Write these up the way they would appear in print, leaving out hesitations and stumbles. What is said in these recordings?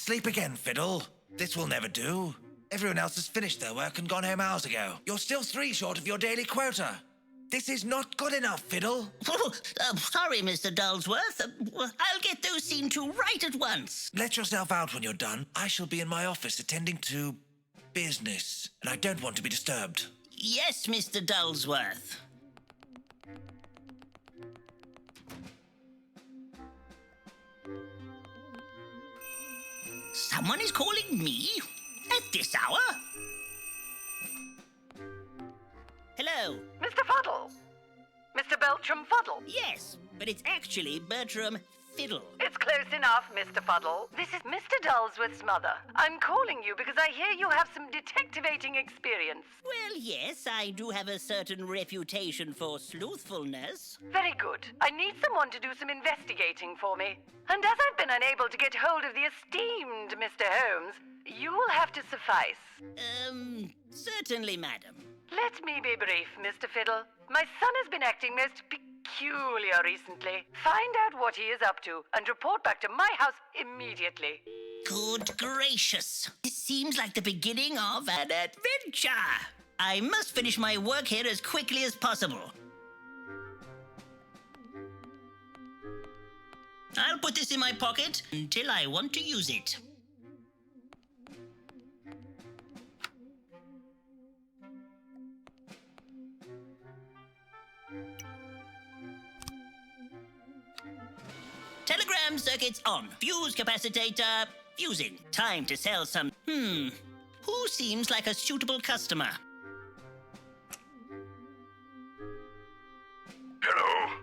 Sleep again, Fiddle. This will never do. Everyone else has finished their work and gone home hours ago. You're still 3 short of your daily quota. This is not good enough, Fiddle. Sorry, Mr. Dullsworth. I'll get those seen to right at once. Let yourself out when you're done. I shall be in my office attending to business, and I don't want to be disturbed. Yes, Mr. Dullsworth. Someone is calling me? At this hour? Hello? Mr. Fuddle! Mr. Beltram Fuddle! Yes, but it's actually Bertram Fiddle. It's close enough, Mr. Fuddle. This is Mr. Dullsworth's mother. I'm calling you because I hear you have some detectivating experience. Well, yes, I do have a certain reputation for sleuthfulness. Very good. I need someone to do some investigating for me. And as I've been unable to get hold of the esteemed Mr. Holmes, you'll have to suffice. Certainly, madam. Let me be brief, Mr. Fiddle. My son has been acting most peculiar recently. Find out what he is up to and report back to my house immediately. Good gracious. This seems like the beginning of an adventure. I must finish my work here as quickly as possible. I'll put this in my pocket until I want to use it. Telegram circuits on. Fuse capacitator fusing. Time to sell some... Who seems like a suitable customer? Hello?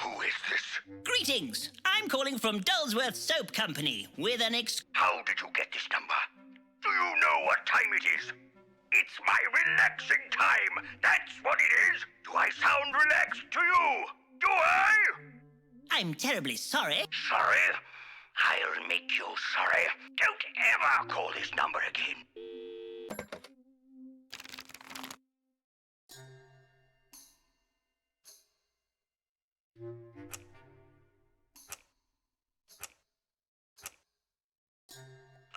Who is this? Greetings. I'm calling from Dullsworth Soap Company with an How did you get this number? Do you know what time it is? It's my relaxing time. That's what it is. Do I sound relaxed to you? Do I? I'm terribly sorry. Sorry? I'll make you sorry. Don't ever call this number again.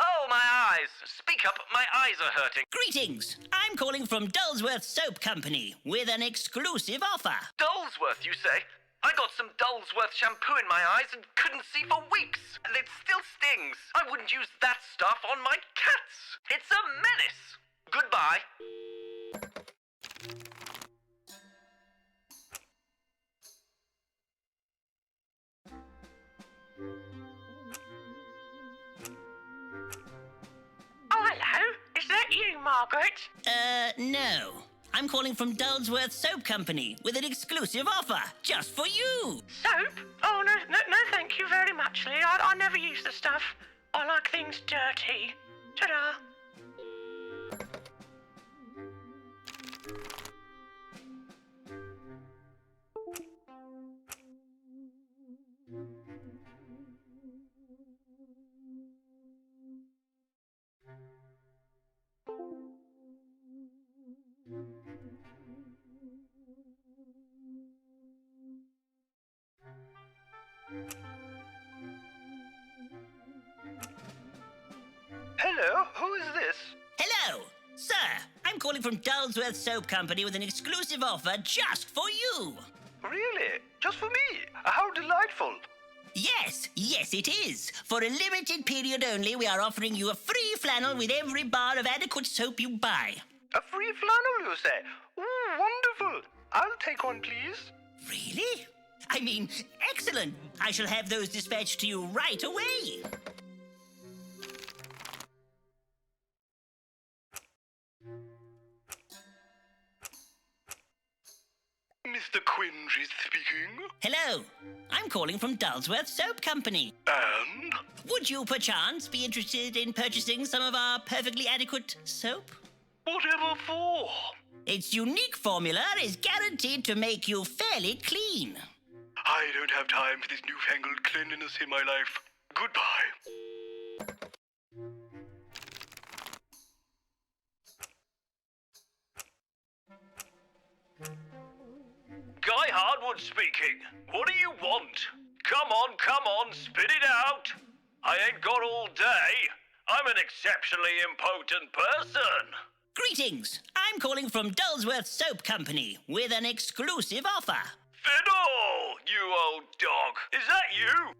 Oh, my eyes! Speak up, my eyes are hurting. Greetings. I'm calling from Dullsworth Soap Company with an exclusive offer. Dullsworth, you say? I got some Dullsworth shampoo in my eyes and couldn't see for weeks, and it still stings. I wouldn't use that stuff on my cats. It's a menace. Goodbye. Oh, hello. Is that you, Margaret? No. I'm calling from Dullsworth Soap Company with an exclusive offer just for you. Soap? Oh, no, thank you very much, Lee. I never use the stuff. I like things dirty. Ta-da. Hello, who is this? Hello. Sir, I'm calling from Dullsworth Soap Company with an exclusive offer just for you. Really? Just for me? How delightful. Yes, it is. For a limited period only, we are offering you a free flannel with every bar of adequate soap you buy. A free flannel, you say? Ooh, wonderful. I'll take one, please. Really? I mean, excellent. I shall have those dispatched to you right away. Mr. Quinge is speaking. Hello. I'm calling from Dullsworth Soap Company. And? Would you perchance be interested in purchasing some of our perfectly adequate soap? Whatever for? Its unique formula is guaranteed to make you fairly clean. I don't have time for this newfangled cleanliness in my life. Goodbye. Guy Hardwood speaking. What do you want? Come on, spit it out. I ain't got all day. I'm an exceptionally important person. Greetings. I'm calling from Dullsworth Soap Company with an exclusive offer. Fiddle, you old dog. Is that you?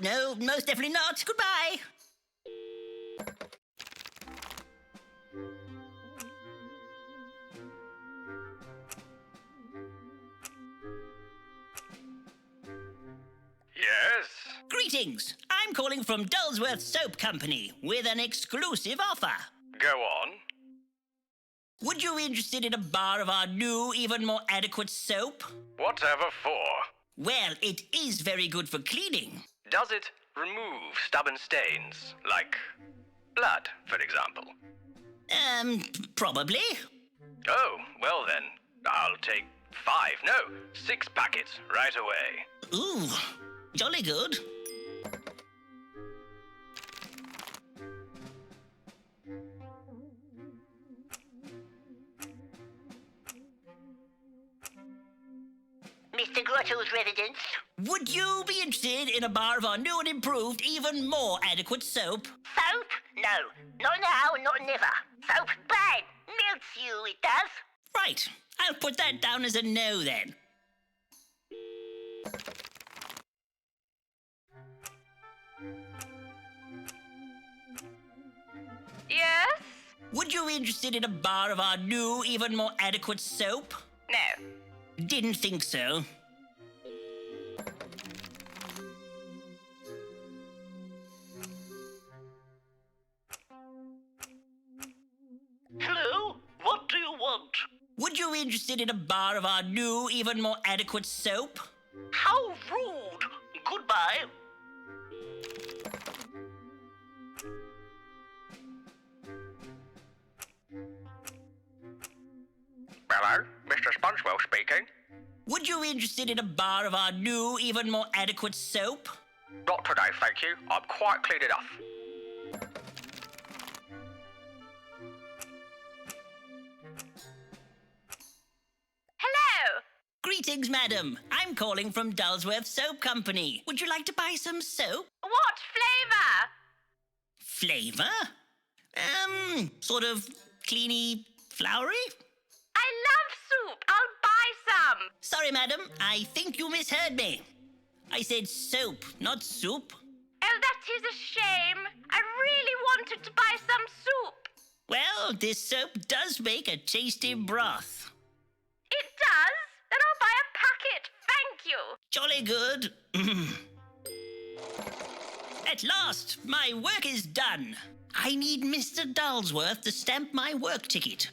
No, most definitely not. Goodbye. Yes. Greetings. I'm calling from Dullsworth Soap Company with an exclusive offer. Go on. Would you be interested in a bar of our new, even more adequate soap? Whatever for? Well, it is very good for cleaning. Does it remove stubborn stains, like blood, for example? Probably. Oh, well then, I'll take 6 packets right away. Ooh, jolly good. Mr. Grotto's residence. Would you be interested in a bar of our new and improved, even more adequate soap? Soap? No. Not now, not never. Soap bad. Melts you, it does. Right. I'll put that down as a no then. Yes? Would you be interested in a bar of our new, even more adequate soap? No. Didn't think so. Hello? What do you want? Would you be interested in a bar of our new, even more adequate soap? How rude. Goodbye. Hello, Mr. Spongewell speaking. Would you be interested in a bar of our new, even more adequate soap? Not today, thank you. I'm quite clean enough. Hello? Greetings, madam. I'm calling from Dullsworth Soap Company. Would you like to buy some soap? What flavor? Flavor? Sort of cleany, flowery? I love soup. I'll buy some. Sorry, madam. I think you misheard me. I said soap, not soup. Oh, that is a shame. I really wanted to buy some soup. Well, this soap does make a tasty broth. It does? Then I'll buy a packet. Thank you. Jolly good. At last, my work is done. I need Mr. Dullsworth to stamp my work ticket.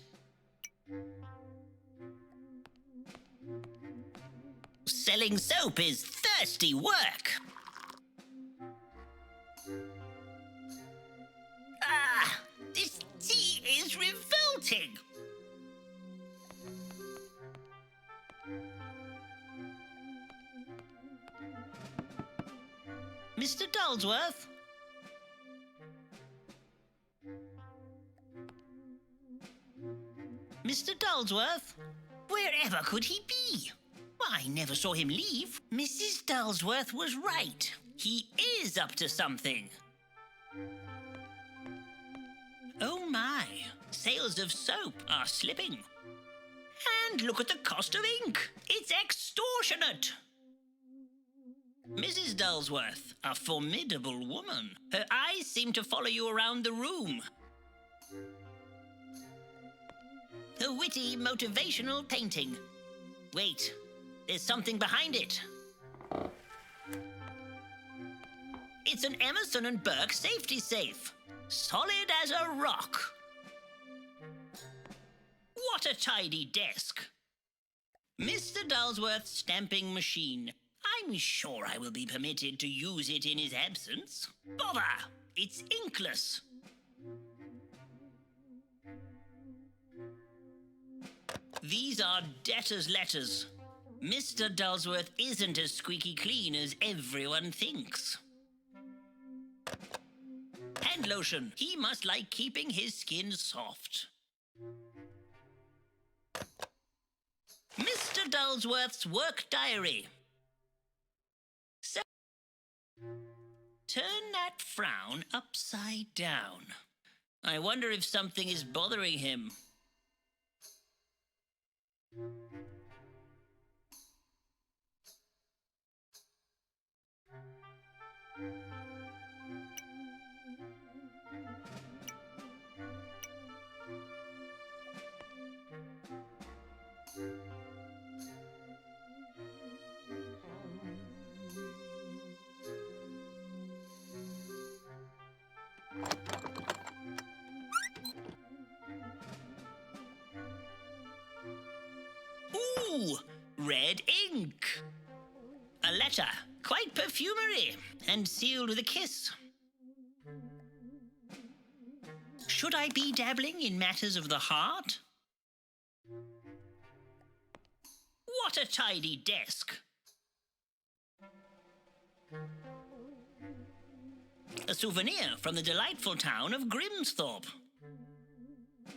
Selling soap is thirsty work. Ah, this tea is revolting. Mr. Dullsworth? Mr. Dullsworth? Wherever could he be? I never saw him leave. Mrs. Dullsworth was right. He is up to something. Oh my, sales of soap are slipping. And look at the cost of ink. It's extortionate. Mrs. Dullsworth, a formidable woman. Her eyes seem to follow you around the room. A witty, motivational painting. Wait, there's something behind it. It's an Emerson and Burke safety safe. Solid as a rock. What a tidy desk. Mr. Dullsworth's stamping machine. I'm sure I will be permitted to use it in his absence. Bother! It's inkless. These are debtor's letters. Mr. Dullsworth isn't as squeaky clean as everyone thinks. Hand lotion. He must like keeping his skin soft. Mr. Dullsworth's work diary. turn that frown upside down. I wonder if something is bothering him. Ooh, red ink. A letter, quite perfumery, and sealed with a kiss. Should I be dabbling in matters of the heart? What a tidy desk. A souvenir from the delightful town of Grimsthorpe.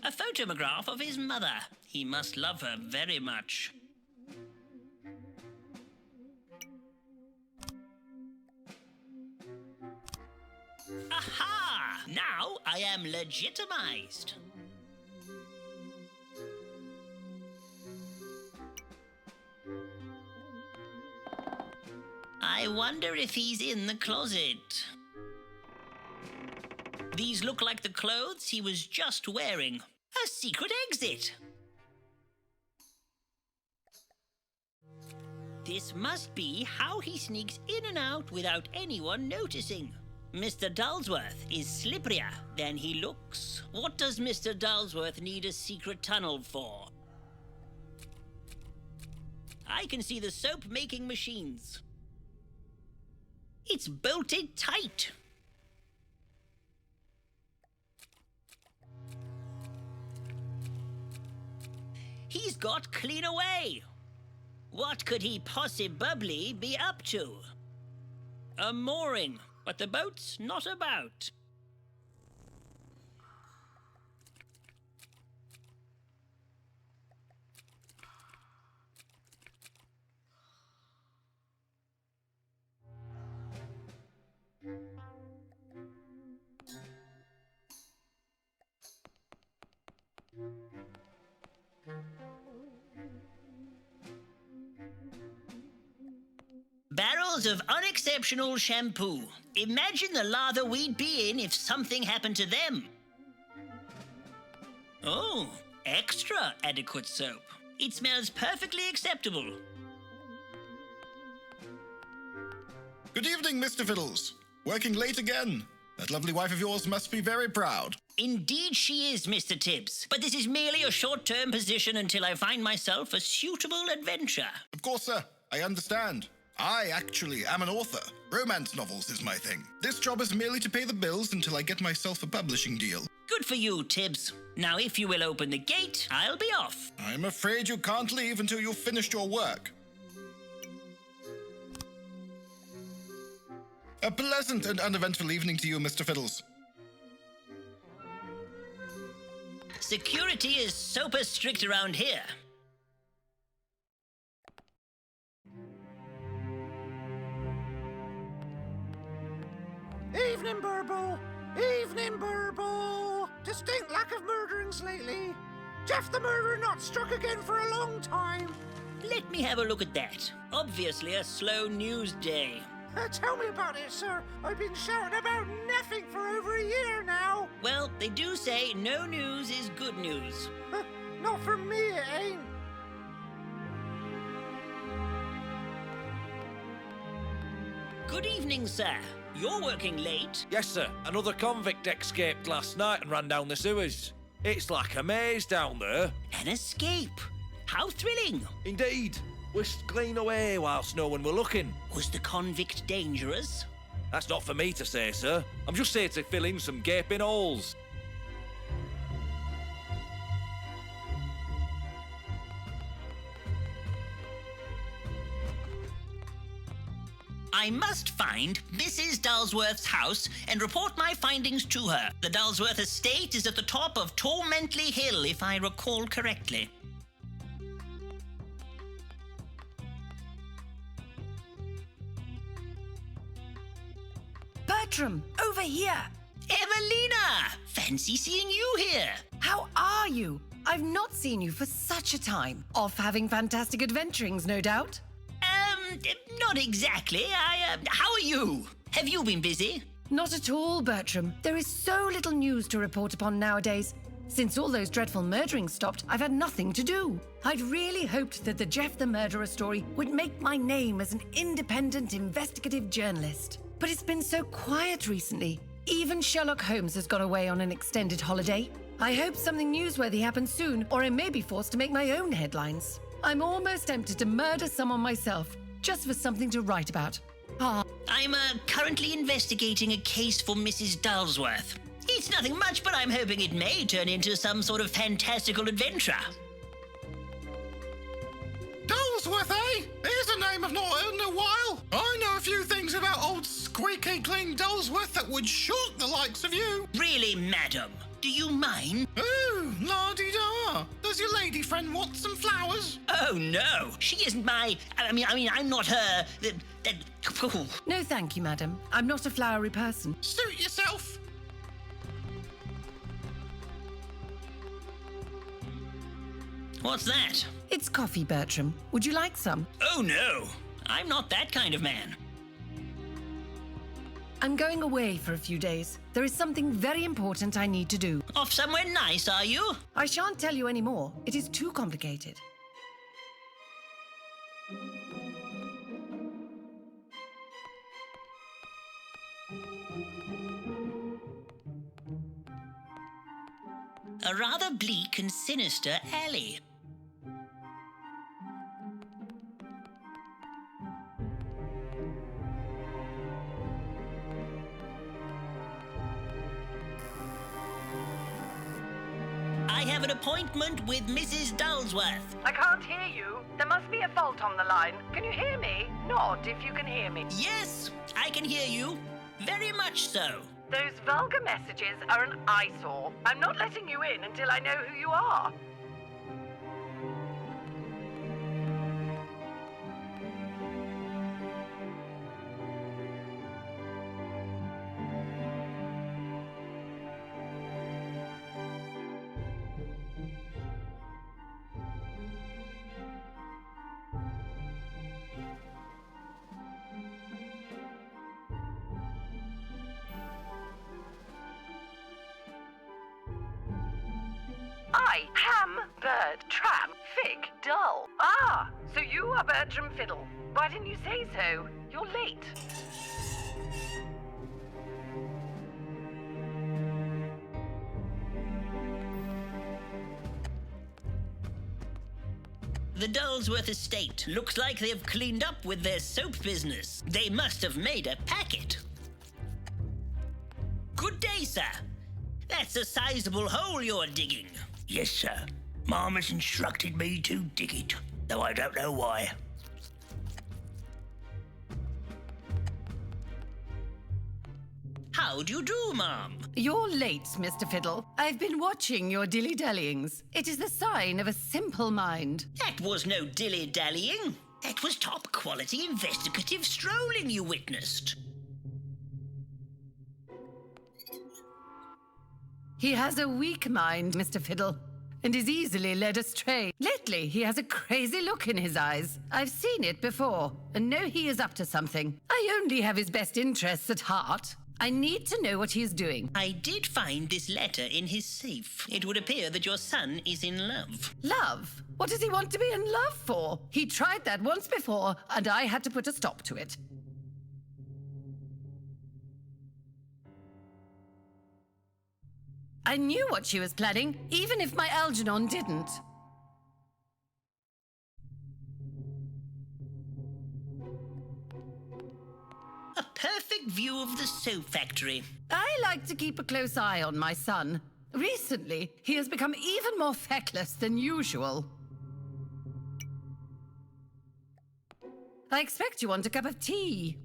A photograph of his mother. He must love her very much. Aha! Now I am legitimized. I wonder if he's in the closet. These look like the clothes he was just wearing. A secret exit. This must be how he sneaks in and out without anyone noticing. Mr. Dulsworth is slipperier than he looks. What does Mr. Dulsworth need a secret tunnel for? I can see the soap-making machines. It's bolted tight. He's got clean away. What could he possibly be up to? A mooring, but the boat's not about. Barrels of unexceptional shampoo. Imagine the lather we'd be in if something happened to them. Oh, extra adequate soap. It smells perfectly acceptable. Good evening, Mr. Fiddles. Working late again. That lovely wife of yours must be very proud. Indeed she is, Mr. Tibbs. But this is merely a short-term position until I find myself a suitable adventure. Of course, sir. I understand. I actually am an author. Romance novels is my thing. This job is merely to pay the bills until I get myself a publishing deal. Good for you, Tibbs. Now, if you will open the gate, I'll be off. I'm afraid you can't leave until you've finished your work. A pleasant and uneventful evening to you, Mr. Fiddles. Security is super strict around here. Evening, Burble! Evening, Burble! Distinct lack of murderings lately. Jeff the murderer not struck again for a long time. Let me have a look at that. Obviously a slow news day. Tell me about it, sir. I've been shouting about nothing for over a year now. Well, they do say no news is good news. Not for me, it ain't. Good evening, sir. You're working late. Yes, sir. Another convict escaped last night and ran down the sewers. It's like a maze down there. An escape. How thrilling. Indeed. Whisked clean away whilst no one were looking. Was the convict dangerous? That's not for me to say, sir. I'm just here to fill in some gaping holes. I must find Mrs. Dulsworth's house and report my findings to her. The Dulsworth estate is at the top of Tormentley Hill, if I recall correctly. But Bertram, over here. Evelina! Fancy seeing you here. How are you? I've not seen you for such a time. Off having fantastic adventurings, no doubt. Not exactly. How are you? Have you been busy? Not at all, Bertram. There is so little news to report upon nowadays. Since all those dreadful murderings stopped, I've had nothing to do. I'd really hoped that the Jeff the Murderer story would make my name as an independent investigative journalist. But it's been so quiet recently. Even Sherlock Holmes has gone away on an extended holiday. I hope something newsworthy happens soon, or I may be forced to make my own headlines. I'm almost tempted to murder someone myself, just for something to write about. I'm currently investigating a case for Mrs. Dulsworth. It's nothing much, but I'm hoping it may turn into some sort of fantastical adventure. Dulsworth, eh? Here's a name I've not heard in a while. I know a few things about old squeaky clean Dulsworth that would shock the likes of you. Really, madam? Do you mind? Ooh, la-di-da. Does your lady friend want some flowers? Oh, no. She isn't my... I mean, I'm not her... No, thank you, madam. I'm not a flowery person. Suit yourself. What's that? It's coffee, Bertram. Would you like some? Oh, no. I'm not that kind of man. I'm going away for a few days. There is something very important I need to do. Off somewhere nice, are you? I shan't tell you any more. It is too complicated. A rather bleak and sinister alley. I have an appointment with Mrs. Dulsworth. I can't hear you. There must be a fault on the line. Can you hear me? Nod if you can hear me. Yes, I can hear you. Very much so. Those vulgar messages are an eyesore. I'm not letting you in until I know who you are. I am Bertram Fiddle. Ah, so you are Bertram Fiddle. Why didn't you say so? You're late. The Dulsworth estate. Looks like they've cleaned up with their soap business. They must have made a packet. Good day, sir. That's a sizable hole you're digging. Yes, sir. Mom has instructed me to dig it, though I don't know why. How do you do, Mom? You're late, Mr. Fiddle. I've been watching your dilly-dallyings. It is the sign of a simple mind. That was no dilly-dallying. That was top-quality investigative strolling you witnessed. He has a weak mind, Mr. Fiddle, and is easily led astray. Lately, he has a crazy look in his eyes. I've seen it before, and know he is up to something. I only have his best interests at heart. I need to know what he is doing. I did find this letter in his safe. It would appear that your son is in love. Love? What does he want to be in love for? He tried that once before, and I had to put a stop to it. I knew what she was planning, even if my Algernon didn't. A perfect view of the soap factory. I like to keep a close eye on my son. Recently, he has become even more feckless than usual. I expect you want a cup of tea.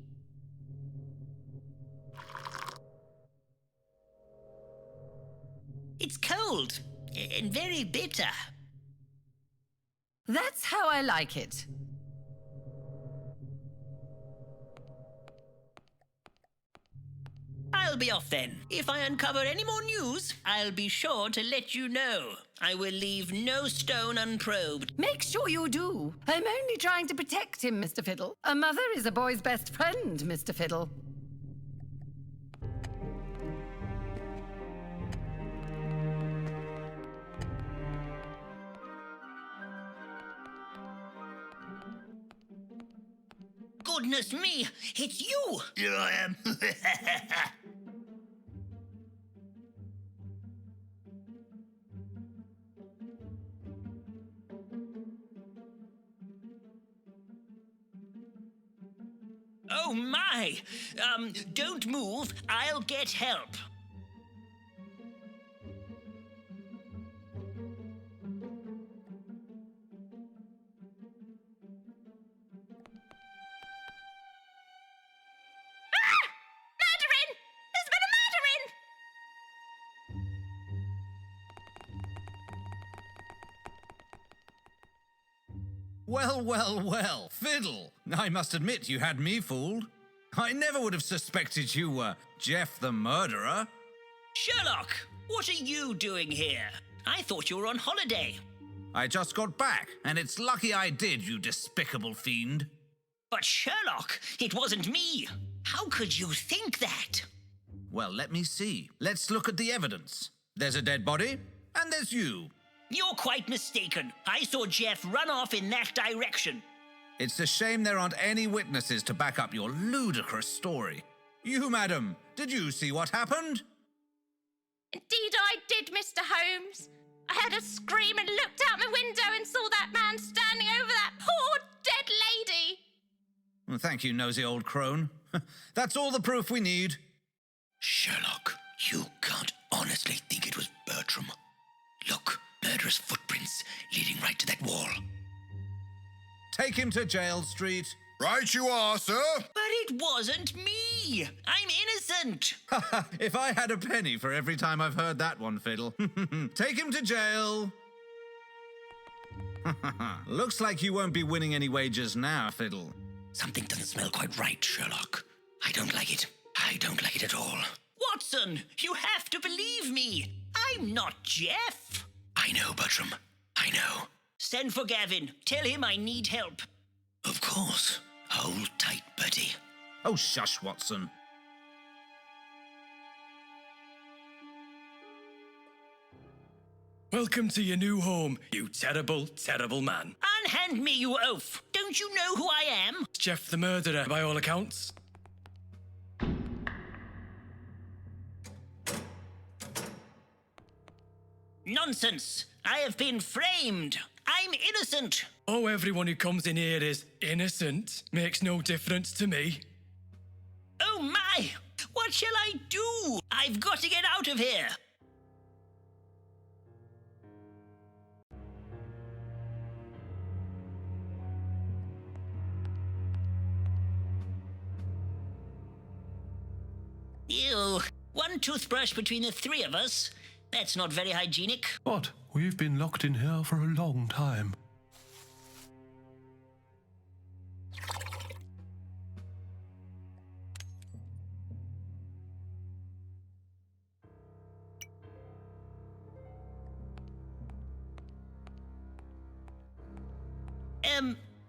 It's cold and very bitter. That's how I like it. I'll be off then. If I uncover any more news, I'll be sure to let you know. I will leave no stone unprobed. Make sure you do. I'm only trying to protect him, Mr. Fiddle. A mother is a boy's best friend, Mr. Fiddle. Goodness me, it's you! Here I am. Oh my! Don't move. I'll get help. Well, well, well, Fiddle. I must admit you had me fooled. I never would have suspected you were Jeff the murderer. Sherlock, what are you doing here? I thought you were on holiday. I just got back, and it's lucky I did, you despicable fiend. But Sherlock, it wasn't me. How could you think that? Well, let me see. Let's look at the evidence. There's a dead body, and there's you. You're quite mistaken. I saw Jeff run off in that direction. It's a shame there aren't any witnesses to back up your ludicrous story. You, madam, did you see what happened? Indeed I did, Mr. Holmes. I heard a scream and looked out my window and saw that man standing over that poor dead lady. Well, thank you, nosy old crone. That's all the proof we need. Sherlock, you can't honestly think it was Bertram. Look, murderous footprints leading right to that wall. Take him to jail, Street. Right you are, sir. But it wasn't me. I'm innocent. If I had a penny for every time I've heard that one, Fiddle. Take him to jail. Looks like you won't be winning any wages now, Fiddle. Something doesn't smell quite right, Sherlock. I don't like it. I don't like it at all. Watson, you have to believe me. I'm not Jeff. I know, Bertram. I know. Send for Gavin. Tell him I need help. Of course. Hold tight, Bertie. Oh, shush, Watson. Welcome to your new home, you terrible, terrible man. Unhand me, you oaf. Don't you know who I am? Jeff the murderer, by all accounts. Nonsense. I have been framed. I'm innocent. Oh, everyone who comes in here is innocent. Makes no difference to me. Oh my! What shall I do? I've got to get out of here. Ew. One toothbrush between the three of us. That's not very hygienic. What? We've been locked in here for a long time.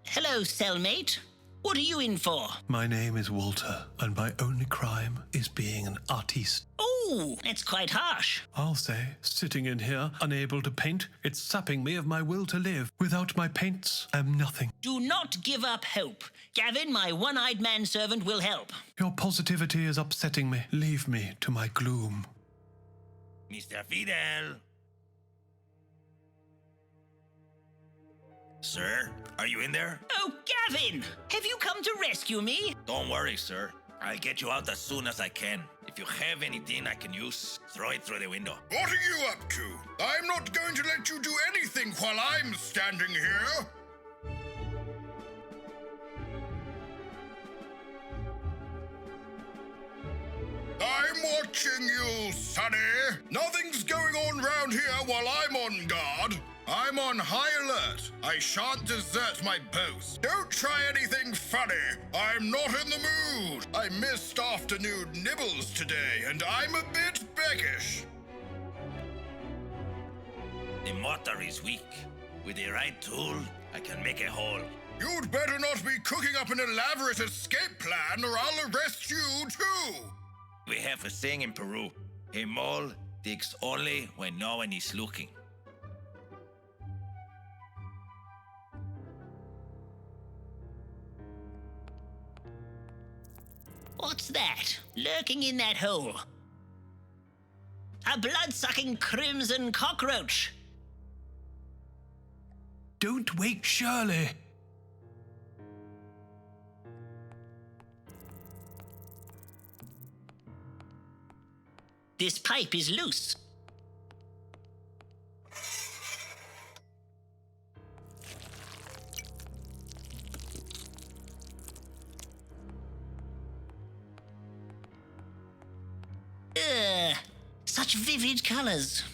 Hello, cellmate. What are you in for? My name is Walter, and my only crime is being an artiste. Oh, that's quite harsh. I'll say, sitting in here, unable to paint, it's sapping me of my will to live. Without my paints, I'm nothing. Do not give up hope. Gavin, my one-eyed manservant, will help. Your positivity is upsetting me. Leave me to my gloom. Mr. Fiddle. Sir, are you in there? Oh, Gavin! Have you come to rescue me? Don't worry, sir. I'll get you out as soon as I can. If you have anything I can use, throw it through the window. What are you up to? I'm not going to let you do anything while I'm standing here. I'm watching you, Sonny. Nothing's going on round here while I'm on guard. I I'm on high alert. I shan't desert my post. Don't try anything funny. I'm not in the mood. I missed afternoon nibbles today, and I'm a bit beckish. The mortar is weak. With the right tool, I can make a hole. You'd better not be cooking up an elaborate escape plan, or I'll arrest you too. We have a saying in Peru. A mole digs only when no one is looking. What's that? Lurking in that hole. A blood-sucking crimson cockroach. Don't wake Shirley. This pipe is loose. Such vivid colors.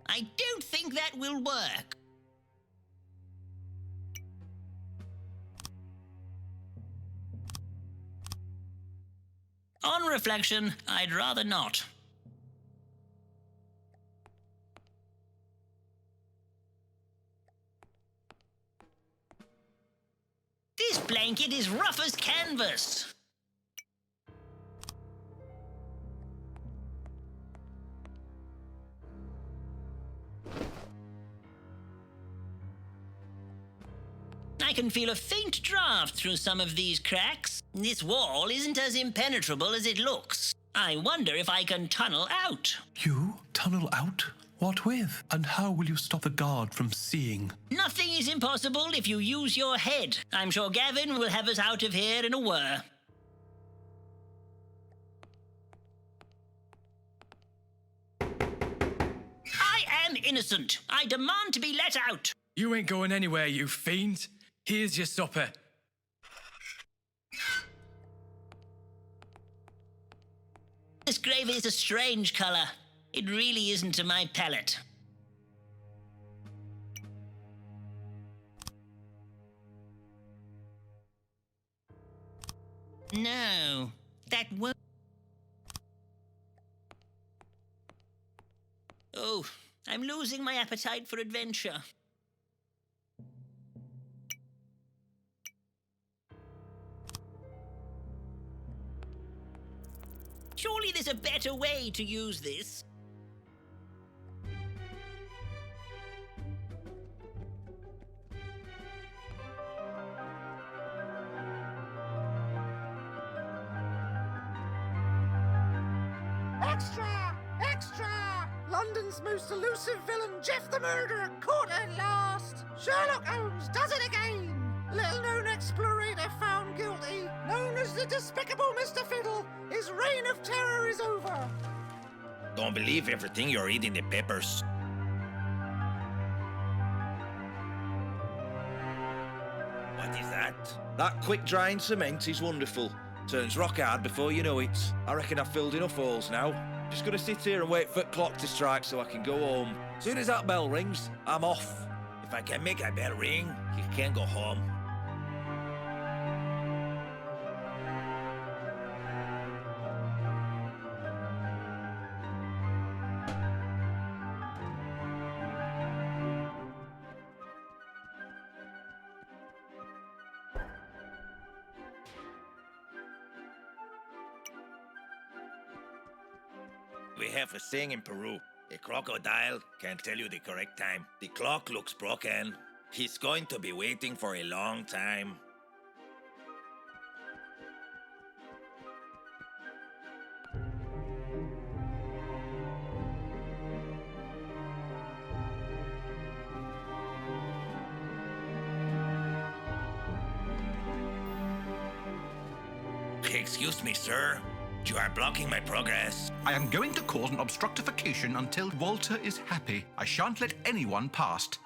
I don't think that will work. On reflection, I'd rather not. This blanket is rough as canvas. I can feel a faint draft through some of these cracks. This wall isn't as impenetrable as it looks. I wonder if I can tunnel out. You tunnel out? What with? And how will you stop the guard from seeing? Nothing is impossible if you use your head. I'm sure Gavin will have us out of here in a whir. I am innocent. I demand to be let out. You ain't going anywhere, you fiend. Here's your supper. This gravy is a strange colour. It really isn't to my palate. No, that won't... Oh, I'm losing my appetite for adventure. Surely there's a better way to use this. Extra! Extra! London's most elusive villain, Jeff the Murderer, caught at last! Sherlock Holmes does it again! Little-known explorator found guilty, known as the despicable Mr. Fiddle. His reign of terror is over. Don't believe everything you read in the papers. What is that? That quick-drying cement is wonderful. Turns rock hard before you know it. I reckon I've filled enough holes now. Just gonna sit here and wait for the clock to strike so I can go home. Soon as that bell rings, I'm off. If I can make a bell ring, you can go home. We have a saying in Peru. A crocodile can't tell you the correct time. The clock looks broken. He's going to be waiting for a long time. Excuse me, sir. You are blocking my progress. I am going to cause an obstructification until Walter is happy. I shan't let anyone past.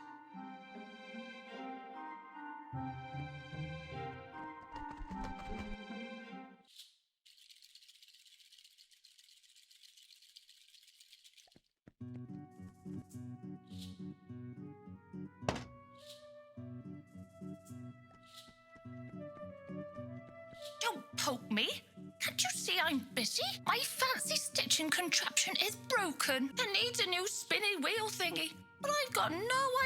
poke me. Can't you see I'm busy? My fancy stitching contraption is broken and needs a new spinning wheel thingy, but I've got no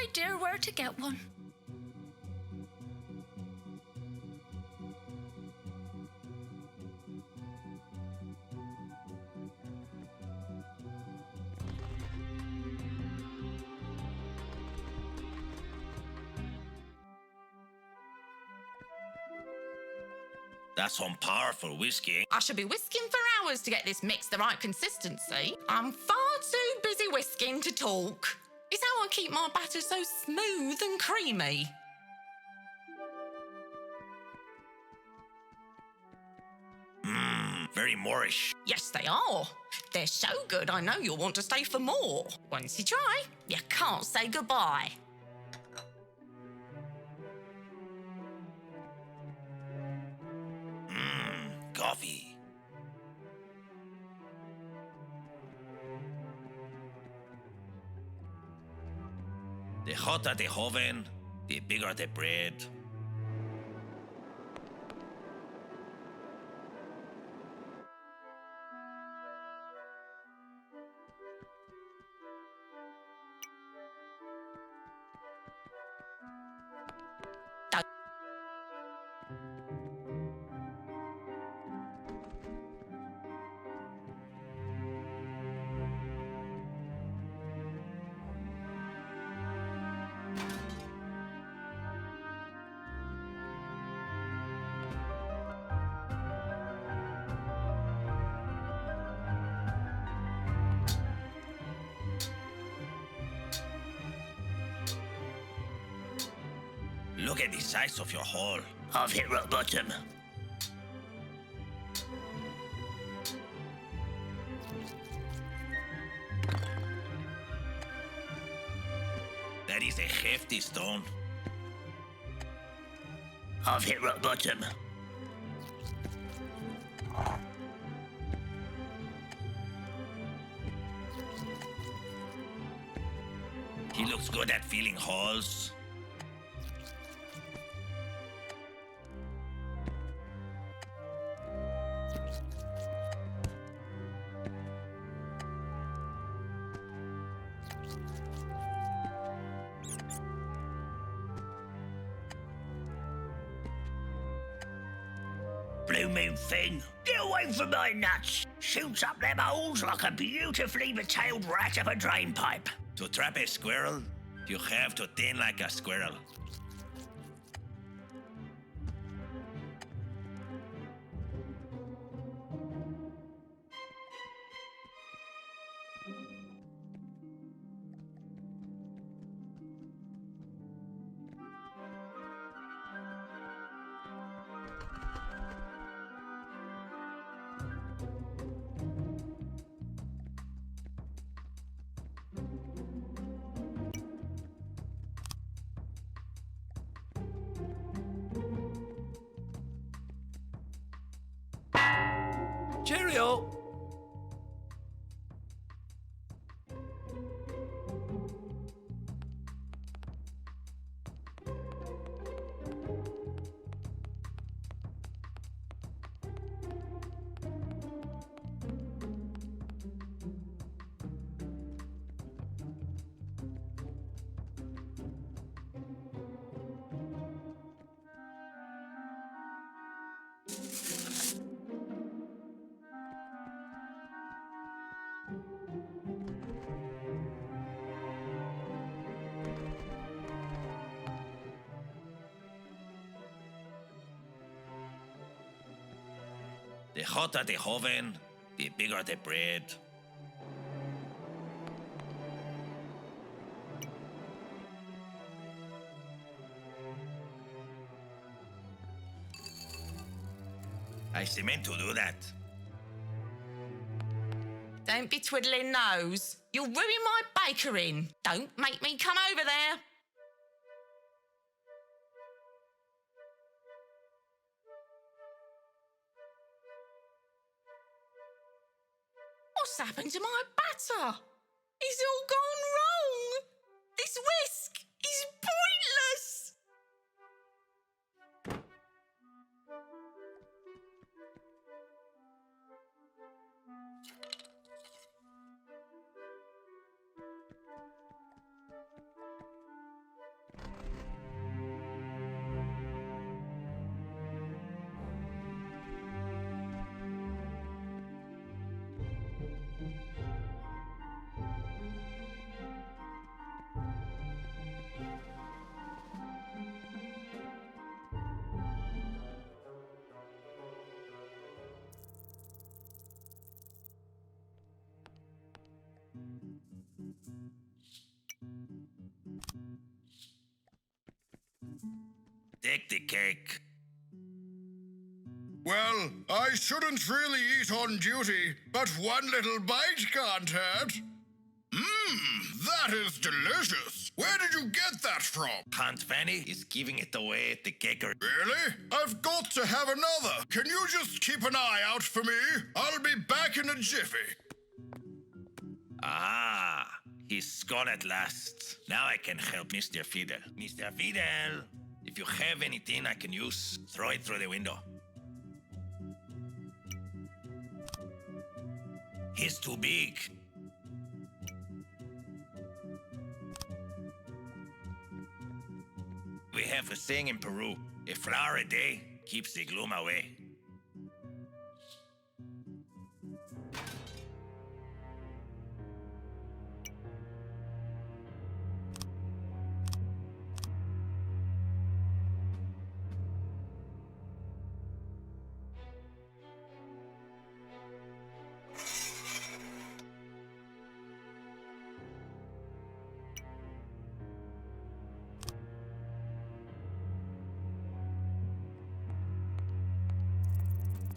idea where to get one. That's some powerful whiskey. I should be whisking for hours to get this mix the right consistency. I'm far too busy whisking to talk. It's how I keep my batter so smooth and creamy. Very Moorish. Yes, they are. They're so good I know you'll want to stay for more. Once you try, you can't say goodbye. Coffee. The hotter the oven, the bigger the bread. Look at the size of your hole. I've hit rock bottom. That is a hefty stone. I've hit rock bottom. He looks good at filling holes. Blooming thing. Get away from my nuts. Shoots up them holes like a beautifully tailed rat up a drain pipe. To trap a squirrel, you have to think like a squirrel. Cheerio! The hotter the oven, the bigger the bread. I meant to do that. Don't be twiddling nose. You'll ruin my bakering. Don't make me come over there. What's happened to my batter? It's all gone wrong. This whisk is pointless. Take the cake. Well, I shouldn't really eat on duty, but one little bite can't hurt. That is delicious. Where did you get that from? Aunt Fanny is giving it away at the caker. Really? I've got to have another. Can you just keep an eye out for me? I'll be back in a jiffy. Ah, he's gone at last. Now I can help Mr. Fiddle. Mr. Fiddle, if you have anything I can use, throw it through the window. He's too big. We have a saying in Peru, a flower a day keeps the gloom away.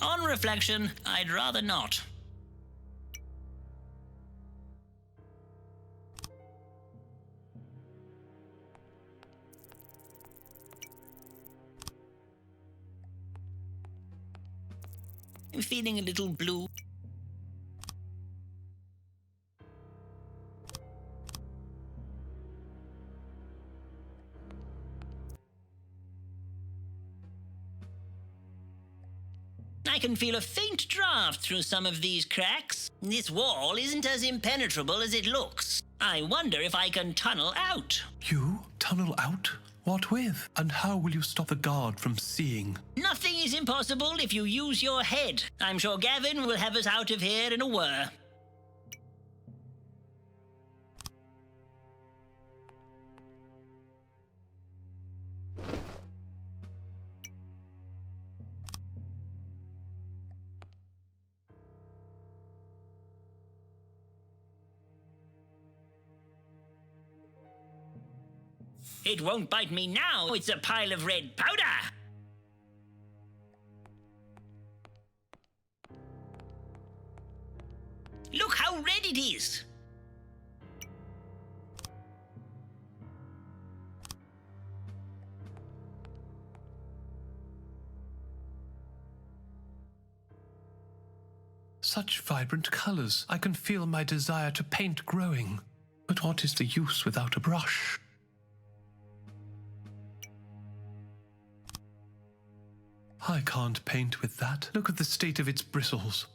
On reflection, I'd rather not. I'm feeling a little blue. I can feel a faint draft through some of these cracks. This wall isn't as impenetrable as it looks. I wonder if I can tunnel out. You tunnel out? What with? And how will you stop the guard from seeing? Nothing is impossible if you use your head. I'm sure Gavin will have us out of here in a whir. It won't bite me now. It's a pile of red powder. Look how red it is. Such vibrant colors. I can feel my desire to paint growing. But what is the use without a brush? I can't paint with that. Look at the state of its bristles.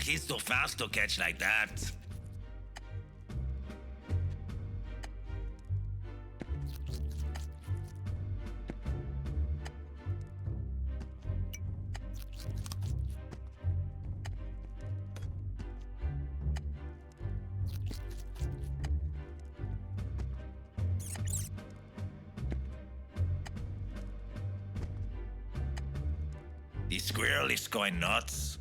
He's so fast to catch like that. The squirrel is going nuts.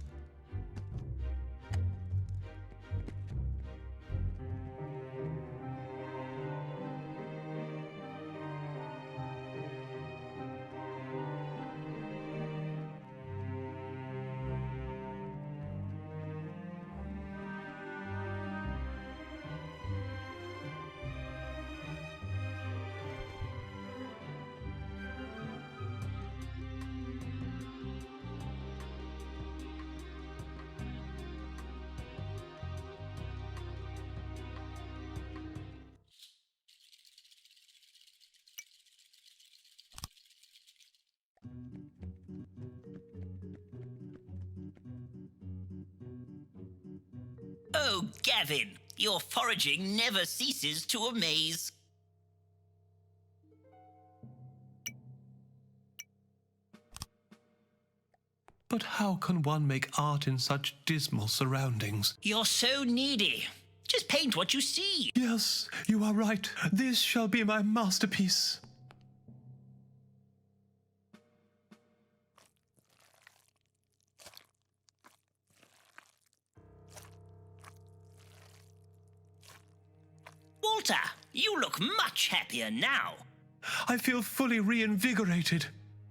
Oh, Gavin, your foraging never ceases to amaze. But how can one make art in such dismal surroundings? You're so needy. Just paint what you see. Yes, you are right. This shall be my masterpiece. Walter, you look much happier now. I feel fully reinvigorated.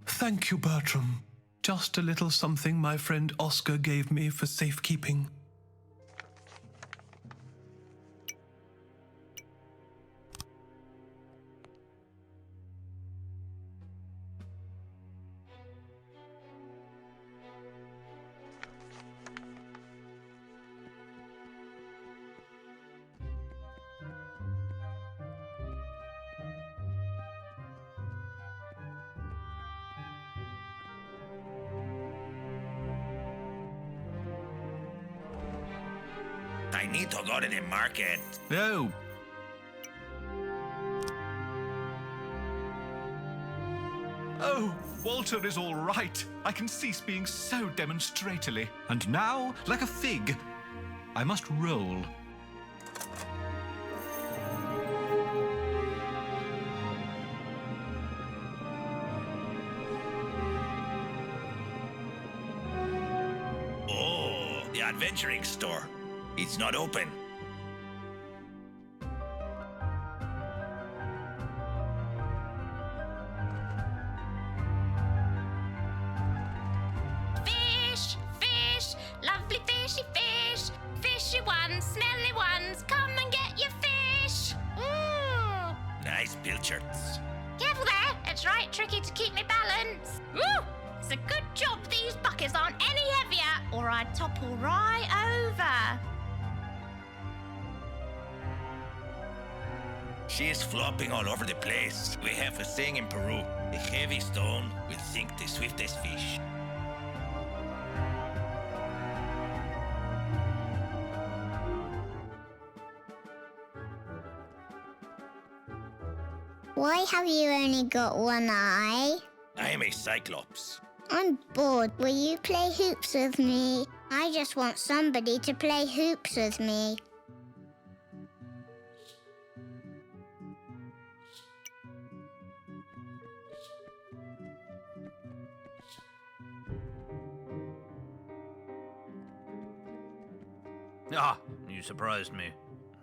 Thank you, Bertram. Just a little something my friend Oscar gave me for safekeeping. I need to go to the market. No. Oh, Walter is all right. I can cease being so demonstratorly. And now, like a fig, I must roll. Oh, the adventuring store. It's not open. Fish, fish, lovely fishy fish. Fishy ones, smelly ones, come and get your fish. Ooh. Nice pilchards. Careful there, it's right tricky to keep me balance. Ooh. It's a good job these buckets aren't any heavier, or I'd topple right over. She is flopping all over the place. We have a saying in Peru. A heavy stone will sink the swiftest fish. Why have you only got one eye? I am a cyclops. I'm bored. Will you play hoops with me? I just want somebody to play hoops with me. Ah, you surprised me.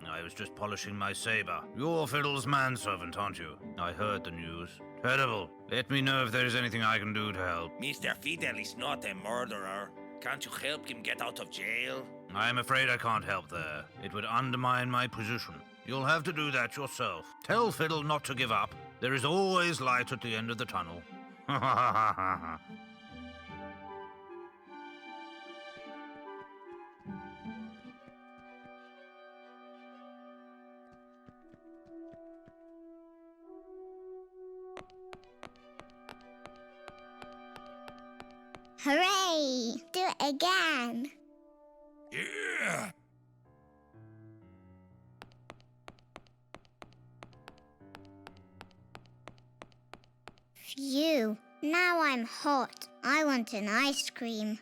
I was just polishing my saber. You're Fiddle's manservant, aren't you? I heard the news. Terrible. Let me know if there's anything I can do to help. Mr. Fiddle is not a murderer. Can't you help him get out of jail? I'm afraid I can't help there. It would undermine my position. You'll have to do that yourself. Tell Fiddle not to give up. There is always light at the end of the tunnel. Ha ha ha ha ha. Hooray! Do it again. Yeah! Phew. Now I'm hot. I want an ice cream.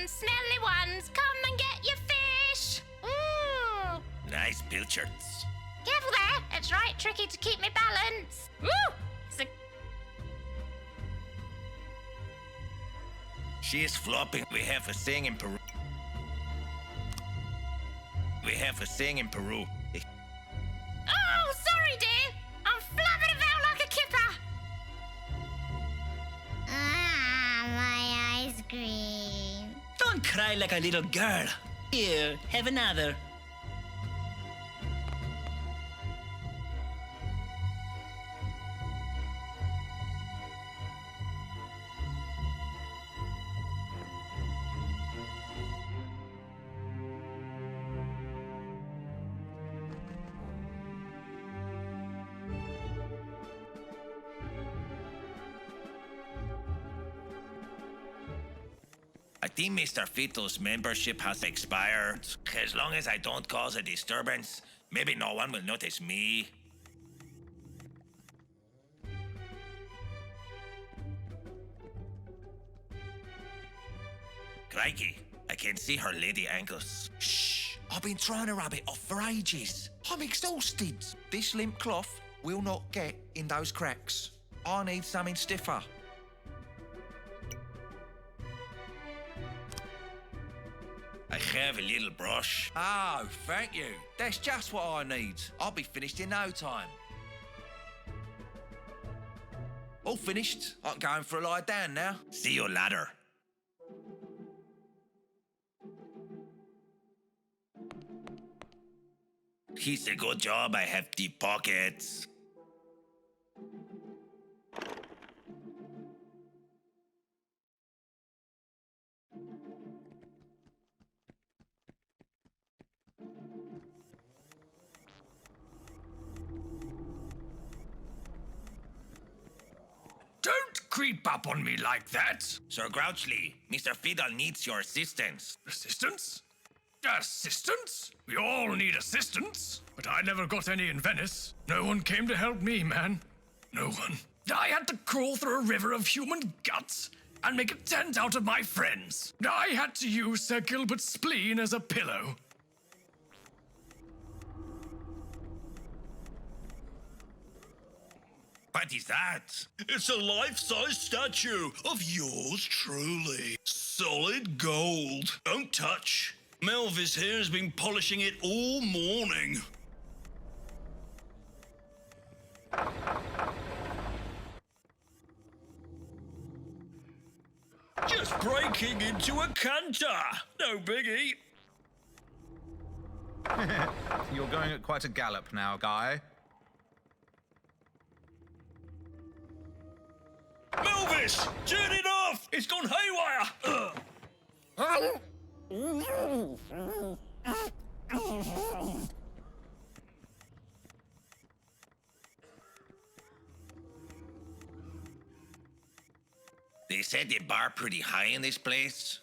smelly ones, come and get your fish. Ooh. Nice pilchards. Careful there. It's right tricky to keep me balance. Woo! It's a... She is flopping. We have a thing in Peru. We have a thing in Peru. Oh, sorry, dear. I'm flapping about like a kipper. Ah, my ice cream. Don't cry like a little girl. Here, have another. I think Mr. Fiddle's membership has expired. As long as I don't cause a disturbance, maybe no one will notice me. Crikey, I can see her lady ankles. Shh! I've been trying to rub it off for ages. I'm exhausted. This limp cloth will not get in those cracks. I need something stiffer. I have a little brush. Oh, thank you. That's just what I need. I'll be finished in no time. All finished. I'm going for a lie down now. See you later. It's a good job I have deep pockets. Don't creep up on me like that. Sir Grouchly, Mr. Fiddle needs your assistance. Assistance? Assistance? We all need assistance. But I never got any in Venice. No one came to help me, man. No one. I had to crawl through a river of human guts and make a tent out of my friends. I had to use Sir Gilbert's spleen as a pillow. What is that? It's a life-size statue of yours truly. Solid gold. Don't touch. Melvis here has been polishing it all morning. Just breaking into a canter. No biggie. You're going at quite a gallop now, Guy. Melvis, turn it off! It's gone haywire! They set the bar pretty high in this place.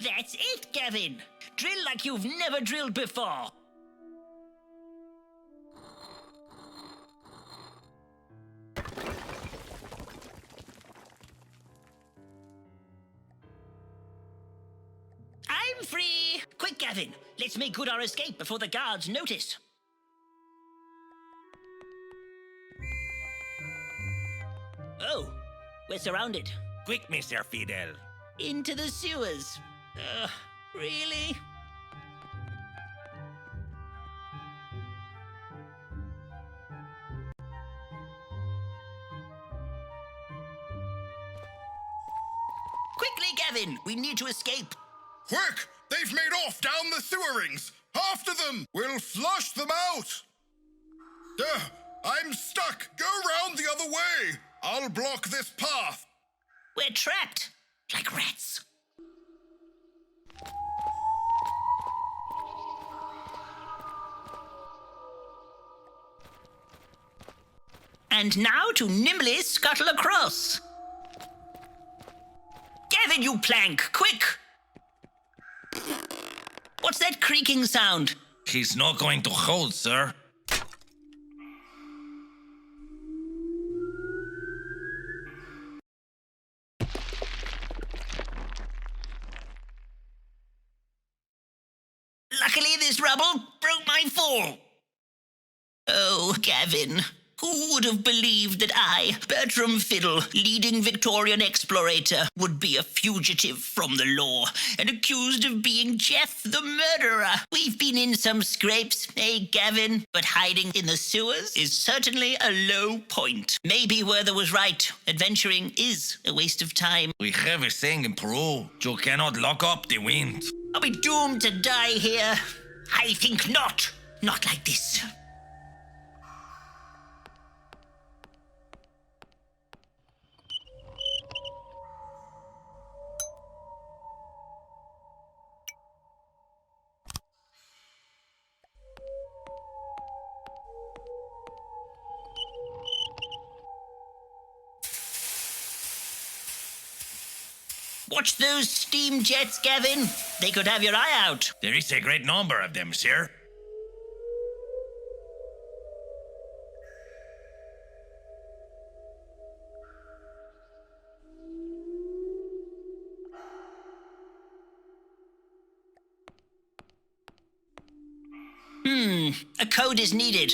That's it, Gavin. Drill like you've never drilled before. I'm free. Quick, Gavin. Let's make good our escape before the guards notice. Oh, we're surrounded. Quick, Mr. Fiddle. Into the sewers. Really? Quickly, Gavin! We need to escape. Quick! They've made off down the sewer rings! After them! We'll flush them out! I'm stuck! Go round the other way! I'll block this path! We're trapped! Like rats. And now to nimbly scuttle across. Gavin, you plank! Quick! What's that creaking sound? He's not going to hold, sir. Luckily, this rubble broke my fall. Oh, Gavin. Who would have believed that I, Bertram Fiddle, leading Victorian explorator, would be a fugitive from the law and accused of being Jeff the murderer? We've been in some scrapes, eh, Gavin? But hiding in the sewers is certainly a low point. Maybe Werther was right. Adventuring is a waste of time. We have a saying in Peru, you cannot lock up the wind. Are we doomed to die here? I think not. Not like this. Watch those steam jets, Gavin. They could have your eye out. There is a great number of them, sir. A code is needed.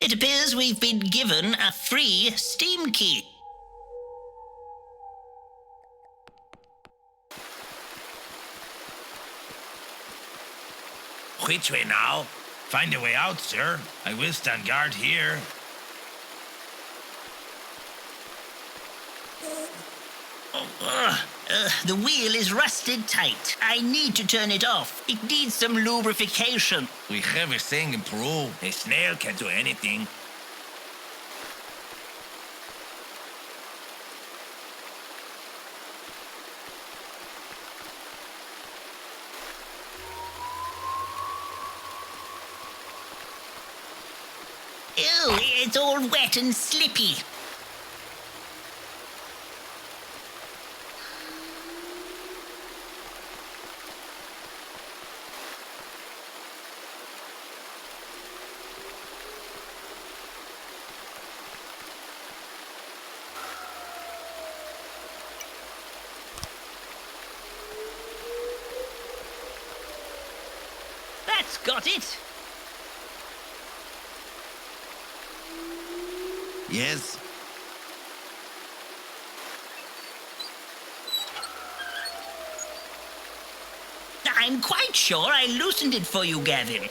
It appears we've been given a free steam key. Which way now? Find a way out, sir. I will stand guard here. The wheel is rusted tight. I need to turn it off. It needs some lubrication. We have a saying in Peru, a snail can do anything. Ew, it's all wet and slippy. That's got it. Yes. I'm quite sure I loosened it for you, Gavin.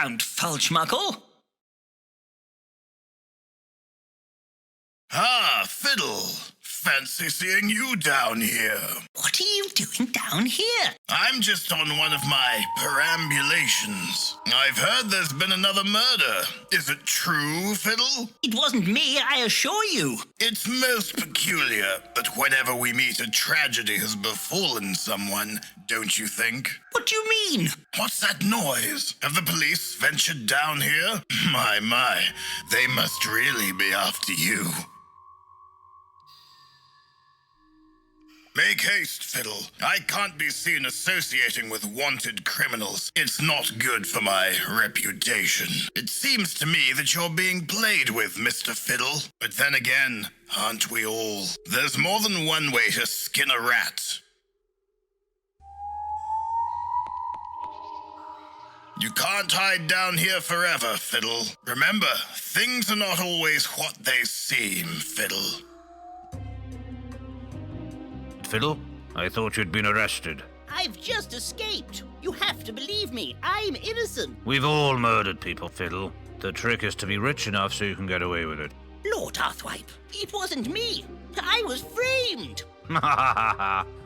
Count Falchmuckle. Ah, Fiddle. Fancy seeing you down here. What are you doing down here? I'm just on one of my perambulations. I've heard there's been another murder. Is it true, Fiddle? It wasn't me, I assure you. It's most peculiar that whenever we meet a tragedy has befallen someone, don't you think? What do you mean? What's that noise? Have the police ventured down here? My, they must really be after you. Make haste, Fiddle. I can't be seen associating with wanted criminals. It's not good for my reputation. It seems to me that you're being played with, Mr. Fiddle. But then again, aren't we all? There's more than one way to skin a rat. You can't hide down here forever, Fiddle. Remember, things are not always what they seem, Fiddle. Fiddle, I thought you'd been arrested. I've just escaped. You have to believe me. I'm innocent. We've all murdered people, Fiddle. The trick is to be rich enough so you can get away with it. Lord Arthwipe, it wasn't me. I was framed.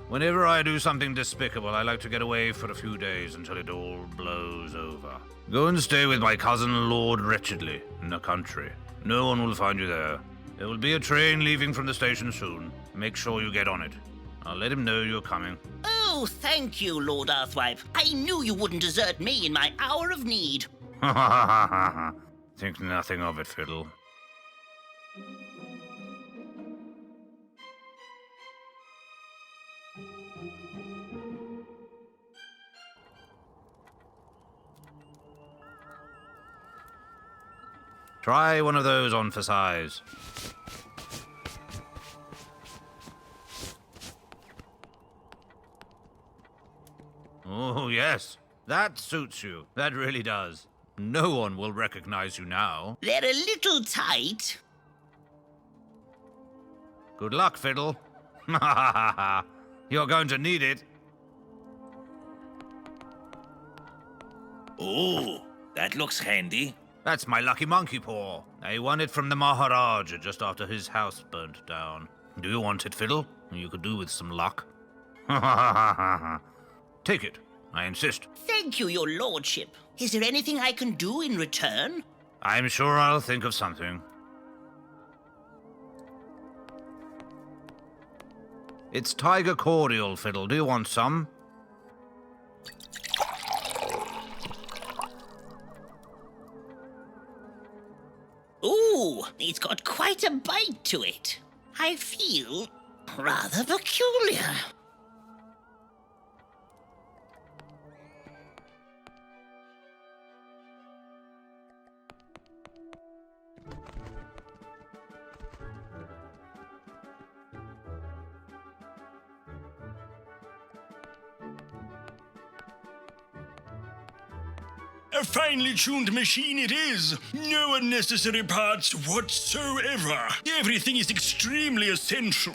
Whenever I do something despicable, I like to get away for a few days until it all blows over. Go and stay with my cousin Lord Wretchedly in the country. No one will find you there. There will be a train leaving from the station soon. Make sure you get on it. I'll let him know you're coming. Oh, thank you, Lord Arthwipe. I knew you wouldn't desert me in my hour of need. Think nothing of it, Fiddle. Try one of those on for size. Oh, yes. That suits you. That really does. No one will recognize you now. They're a little tight. Good luck, Fiddle. You're going to need it. Oh, that looks handy. That's my lucky monkey paw. I won it from the Maharaja just after his house burnt down. Do you want it, Fiddle? You could do with some luck. Take it. I insist. Thank you, your lordship. Is there anything I can do in return? I'm sure I'll think of something. It's tiger cordial, Fiddle. Do you want some? Ooh, it's got quite a bite to it. I feel rather peculiar. A finely tuned machine it is. No unnecessary parts whatsoever. Everything is extremely essential.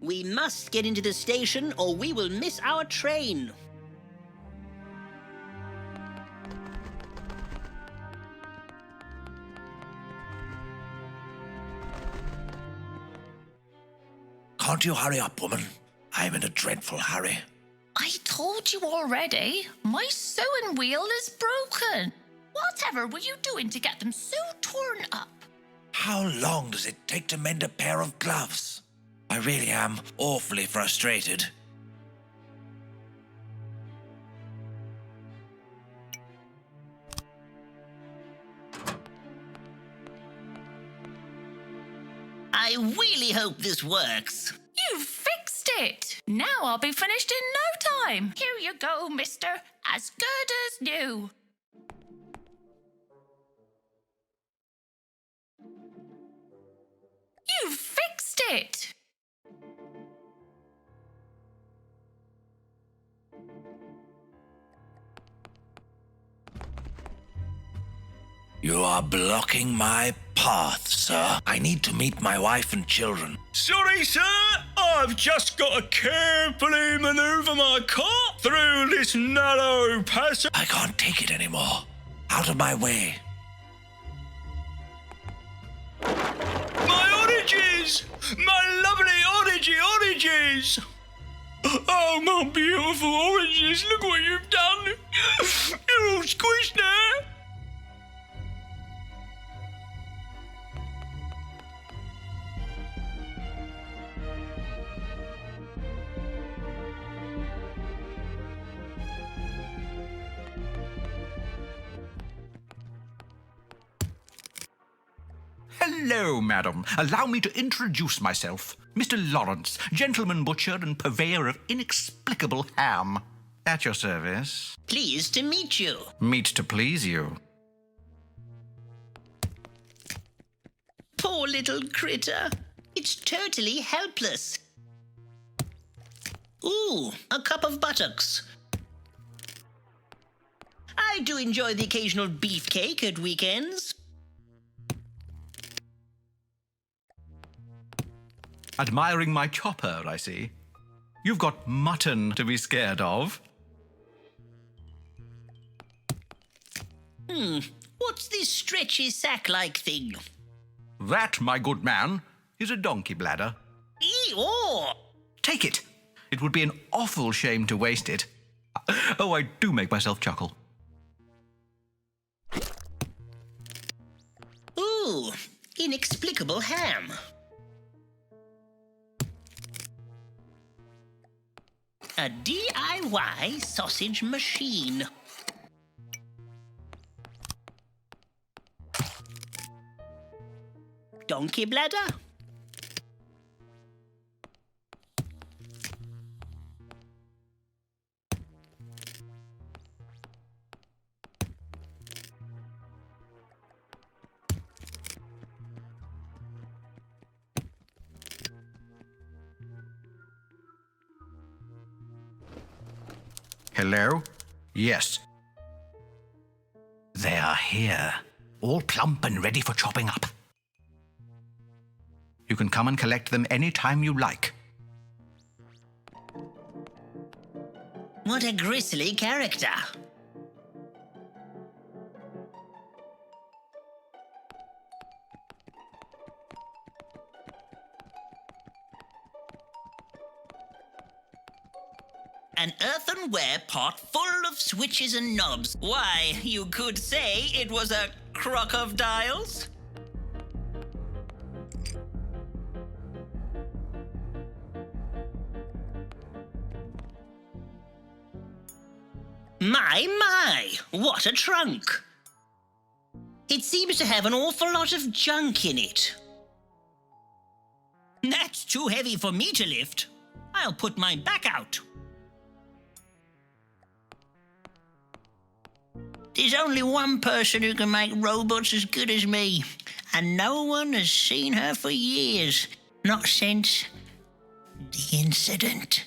We must get into the station or we will miss our train. Can't you hurry up, woman? I'm in a dreadful hurry. I told you already. My sewing wheel is broken. Whatever were you doing to get them so torn up? How long does it take to mend a pair of gloves? I really am awfully frustrated. I really hope this works. You fixed it. Now I'll be finished in no time. Here you go, mister. As good as new. You fixed it. You are blocking my path, sir. I need to meet my wife and children. Sorry, sir. I've just got to carefully maneuver my cart through this narrow passage. I can't take it anymore. Out of my way. My oranges! My lovely oranges! Oh, my beautiful oranges, look what you've done. You're all squished there. Hello, madam. Allow me to introduce myself. Mr. Lawrence, gentleman butcher and purveyor of inexplicable ham. At your service. Pleased to meet you. Meet to please you. Poor little critter. It's totally helpless. Ooh, a cup of buttocks. I do enjoy the occasional beefcake at weekends. Admiring my chopper, I see. You've got mutton to be scared of. What's this stretchy sack-like thing? That, my good man, is a donkey bladder. Eeyore! Take it. It would be an awful shame to waste it. Oh, I do make myself chuckle. Ooh, inexplicable ham. A DIY sausage machine. Donkey bladder? Hello? Yes. They are here, all plump and ready for chopping up. You can come and collect them any time you like. What a grisly character. An earthenware pot full of switches and knobs. Why, you could say it was a crocodiles. My, what a trunk. It seems to have an awful lot of junk in it. That's too heavy for me to lift. I'll put my back out. There's only one person who can make robots as good as me, and no one has seen her for years. Not since the incident.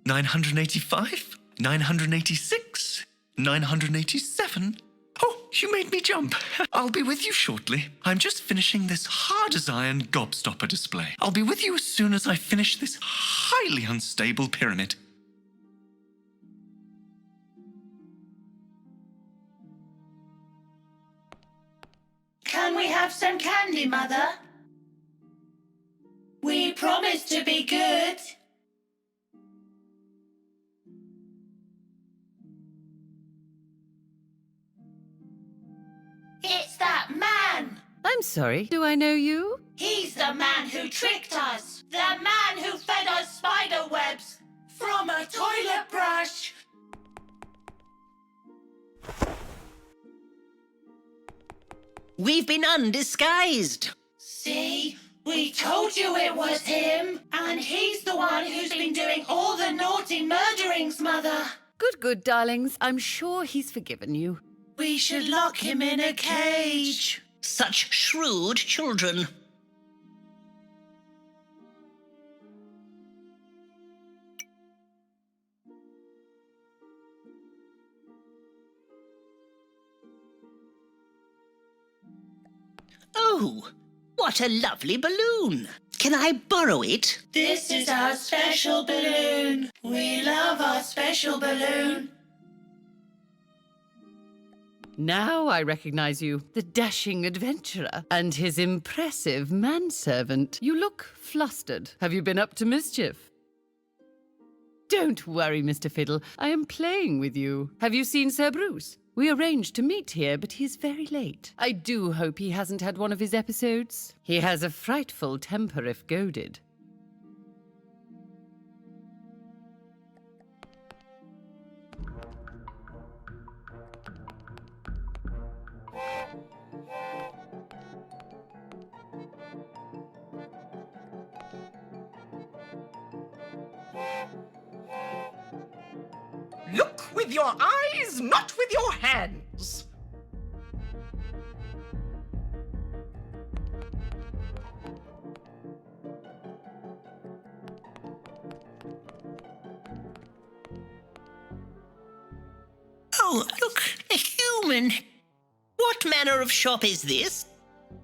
$985, $986, $987. Oh, you made me jump. I'll be with you shortly. I'm just finishing this hard-as-iron gobstopper display. I'll be with you as soon as I finish this highly unstable pyramid. Can we have some candy, Mother? We promise to be good. It's that man! I'm sorry, do I know you? He's the man who tricked us! The man who fed us spider webs from a toilet brush! We've been undisguised. See? We told you it was him. And he's the one who's been doing all the naughty murderings, Mother. Good, good, darlings. I'm sure he's forgiven you. We should lock him in a cage. Such shrewd children. Oh, what a lovely balloon. Can I borrow it? This is our special balloon. We love our special balloon. Now I recognize you, the dashing adventurer and his impressive manservant. You look flustered. Have you been up to mischief? Don't worry, Mr. Fiddle. I am playing with you. Have you seen Sir Bruce? We arranged to meet here, but he's very late. I do hope he hasn't had one of his episodes. He has a frightful temper if goaded. Look with your eyes, not with your hands. Oh, look, a human. What manner of shop is this?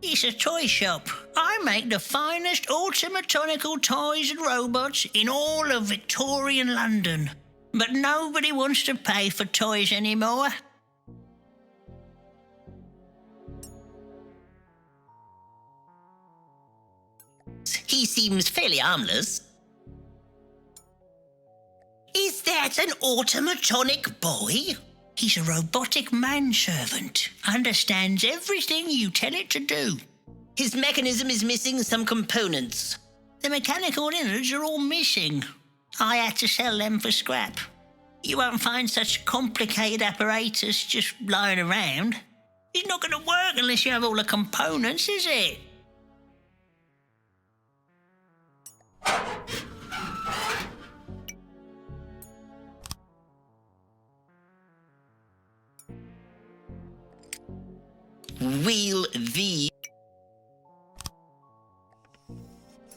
It's a toy shop. I make the finest automatonical toys and robots in all of Victorian London. But nobody wants to pay for toys anymore. He seems fairly harmless. Is that an automatonic boy? He's a robotic manservant. Understands everything you tell it to do. His mechanism is missing some components. The mechanical innards are all missing. I had to sell them for scrap. You won't find such complicated apparatus just lying around. It's not going to work unless you have all the components, is it? Wheel V.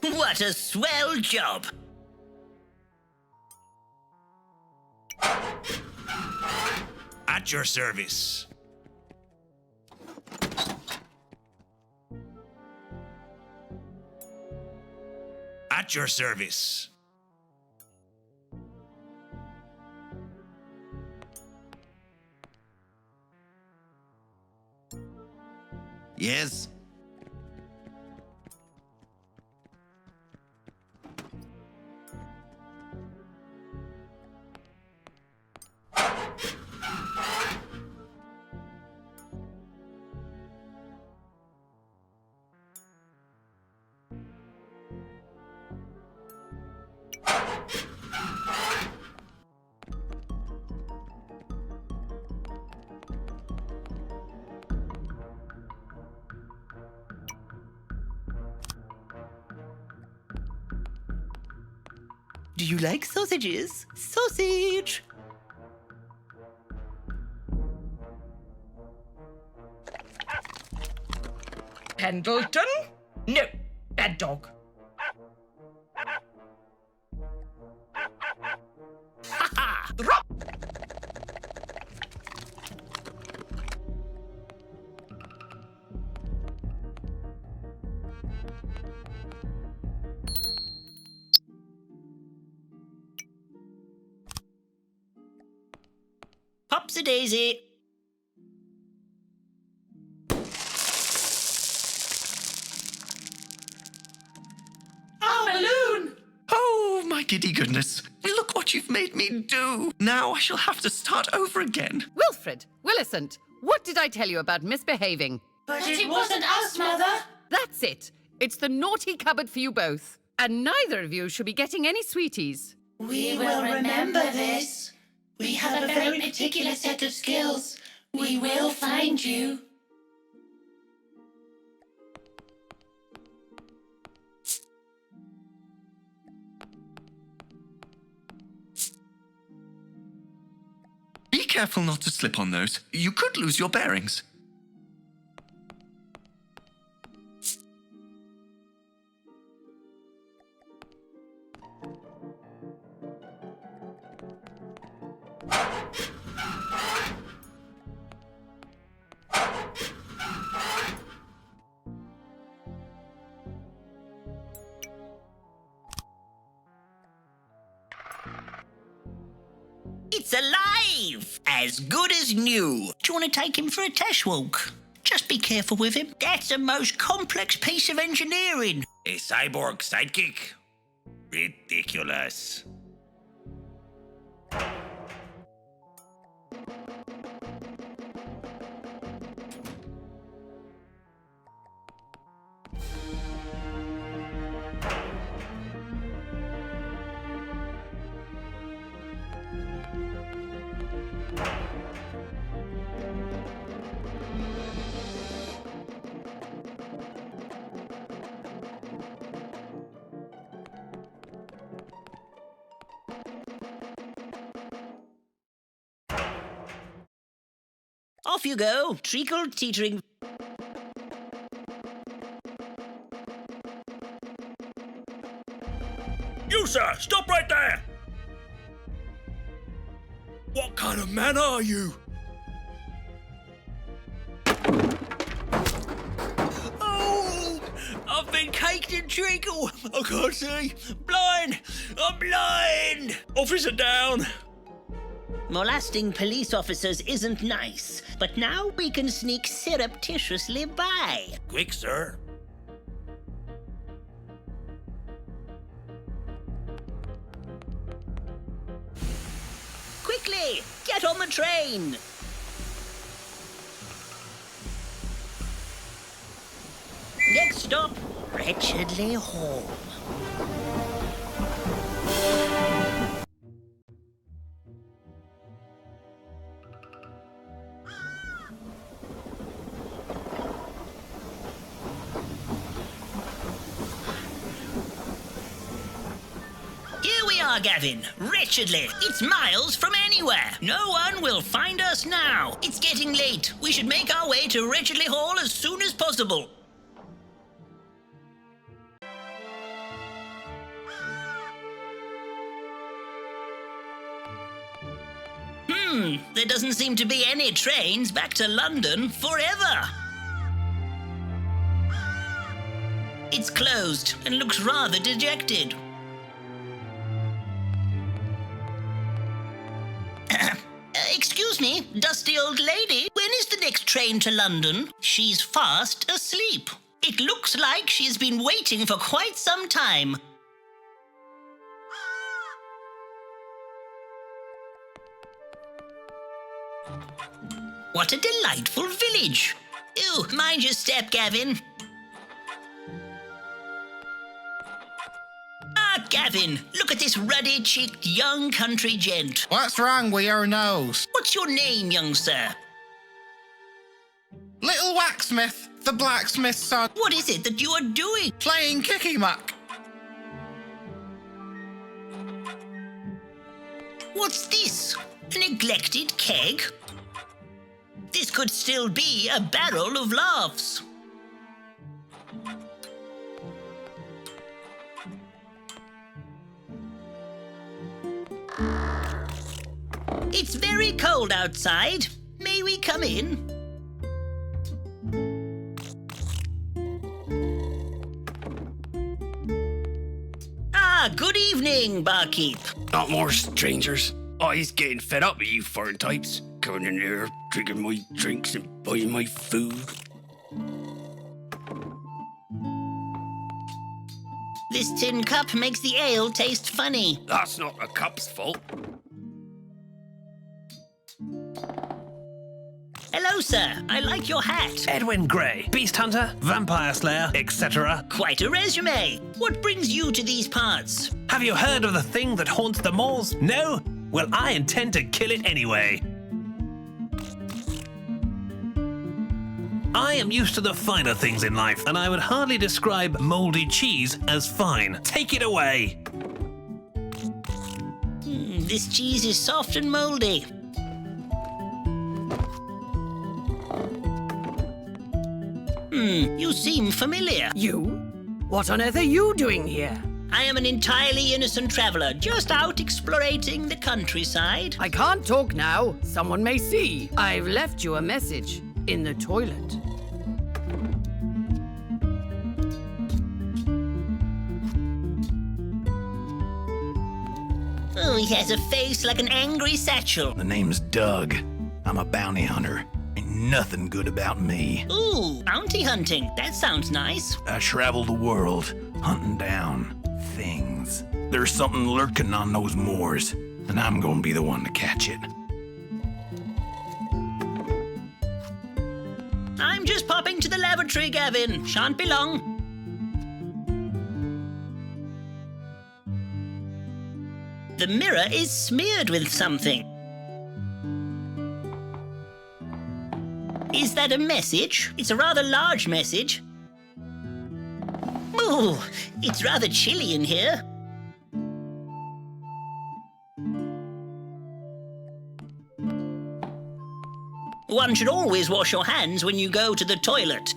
What a swell job! At your service. At your service. Yes. Do you like sausages? Sausage! Pendleton? No, bad dog. Ha ha! Drop! Popsy-daisy! Our balloon! Oh, my giddy goodness. Look what you've made me do. Now I shall have to start over again. Wilfred, Willicent, what did I tell you about misbehaving? But it wasn't us, Mother. That's it. It's the naughty cupboard for you both. And neither of you should be getting any sweeties. We will remember this. We have a very particular set of skills. We will find you. careful not to slip on those. You could lose your bearings. It's alive! As good as new. Do you want to take him for a test walk? Just be careful with him. That's a most complex piece of engineering. A cyborg sidekick? Ridiculous. Off you go, treacle teetering. You, sir, stop right there! What kind of man are you? Oh! I've been caked in treacle! I can't see! Blind! I'm blind! Officer down! Molesting police officers isn't nice, but now we can sneak surreptitiously by. Quick, sir. Quickly, get on the train. Next stop, Wretchedly Hall. Gavin, wretchedly. It's miles from anywhere. No one will find us now. It's getting late. We should make our way to Wretchedly Hall as soon as possible. There doesn't seem to be any trains back to London forever. It's closed and looks rather dejected. Excuse me, dusty old lady, when is the next train to London? She's fast asleep. It looks like she's been waiting for quite some time. What a delightful village. Ew, mind your step, Gavin. Gavin, look at this ruddy-cheeked young country gent. What's wrong with your nose? What's your name, young sir? Little Waxsmith, the blacksmith's son. What is it that you are doing? Playing kicky-muck. What's this? A neglected keg? This could still be a barrel of laughs. It's very cold outside. May we come in? Good evening, barkeep. Not more strangers. Oh, he's getting fed up with you foreign types. Coming in here, drinking my drinks and buying my food. This tin cup makes the ale taste funny. That's not a cup's fault. Hello, sir. I like your hat. Edwin Grey, beast hunter, vampire slayer, etc. Quite a resume. What brings you to these parts? Have you heard of the thing that haunts the moors? No? Well, I intend to kill it anyway. I am used to the finer things in life, and I would hardly describe mouldy cheese as fine. Take it away. This cheese is soft and mouldy. You seem familiar. You? What on earth are you doing here? I am an entirely innocent traveller, just out explorating the countryside. I can't talk now. Someone may see. I've left you a message in the toilet. Oh, he has a face like an angry satchel. The name's Doug. I'm a bounty hunter. Ain't nothing good about me. Ooh, bounty hunting. That sounds nice. I travel the world, hunting down things. There's something lurking on those moors, and I'm gonna be the one to catch it. I'm just popping to the lavatory, Gavin. Shan't be long. The mirror is smeared with something. Is that a message? It's a rather large message. Ooh, it's rather chilly in here. One should always wash your hands when you go to the toilet.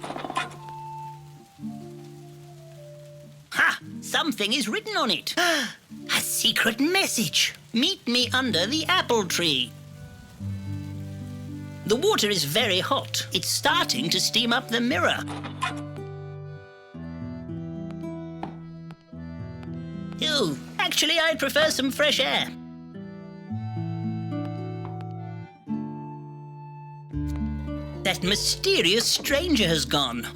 Ha! Something is written on it. A secret message. Meet me under the apple tree. The water is very hot. It's starting to steam up the mirror. Ew, actually I'd prefer some fresh air. That mysterious stranger has gone.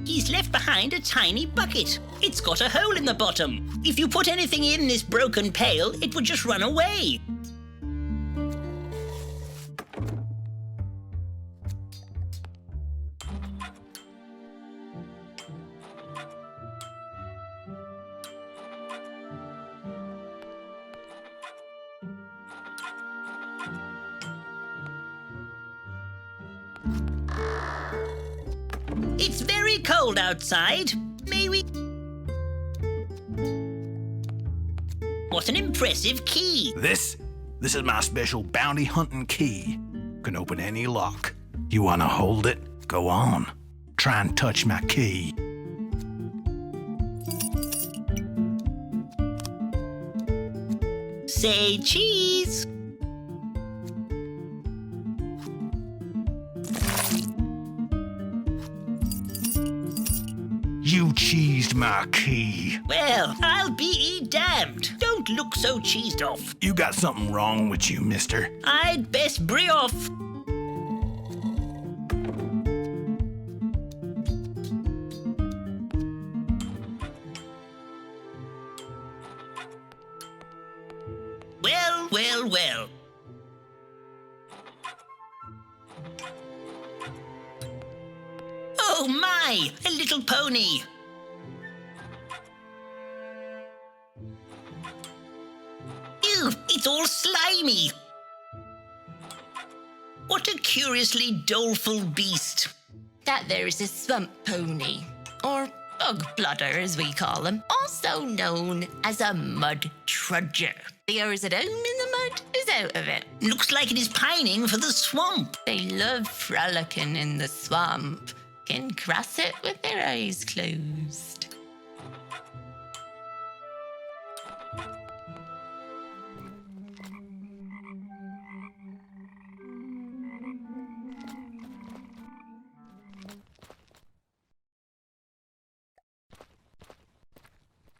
He's left behind a tiny bucket. It's got a hole in the bottom. If you put anything in this broken pail, it would just run away. It's very cold outside. May we... What an impressive key. This is my special bounty hunting key. Can open any lock. You wanna hold it? Go on. Try and touch my key. Say cheese. You cheesed my key. Well, I'll be damned. Don't look so cheesed off. You got something wrong with you, mister. I'd best brie off. Well, well, well. Oh my! A little pony! Ew! It's all slimy! What a curiously doleful beast! That there is a swamp pony, or bog bludder as we call them, also known as a mud trudger. The is at home in the mud, is out of it. Looks like it is pining for the swamp. They love frolicking in the swamp. Can cross it with their eyes closed.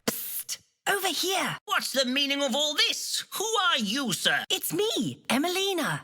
Psst! Over here! What's the meaning of all this? Who are you, sir? It's me, Emelina.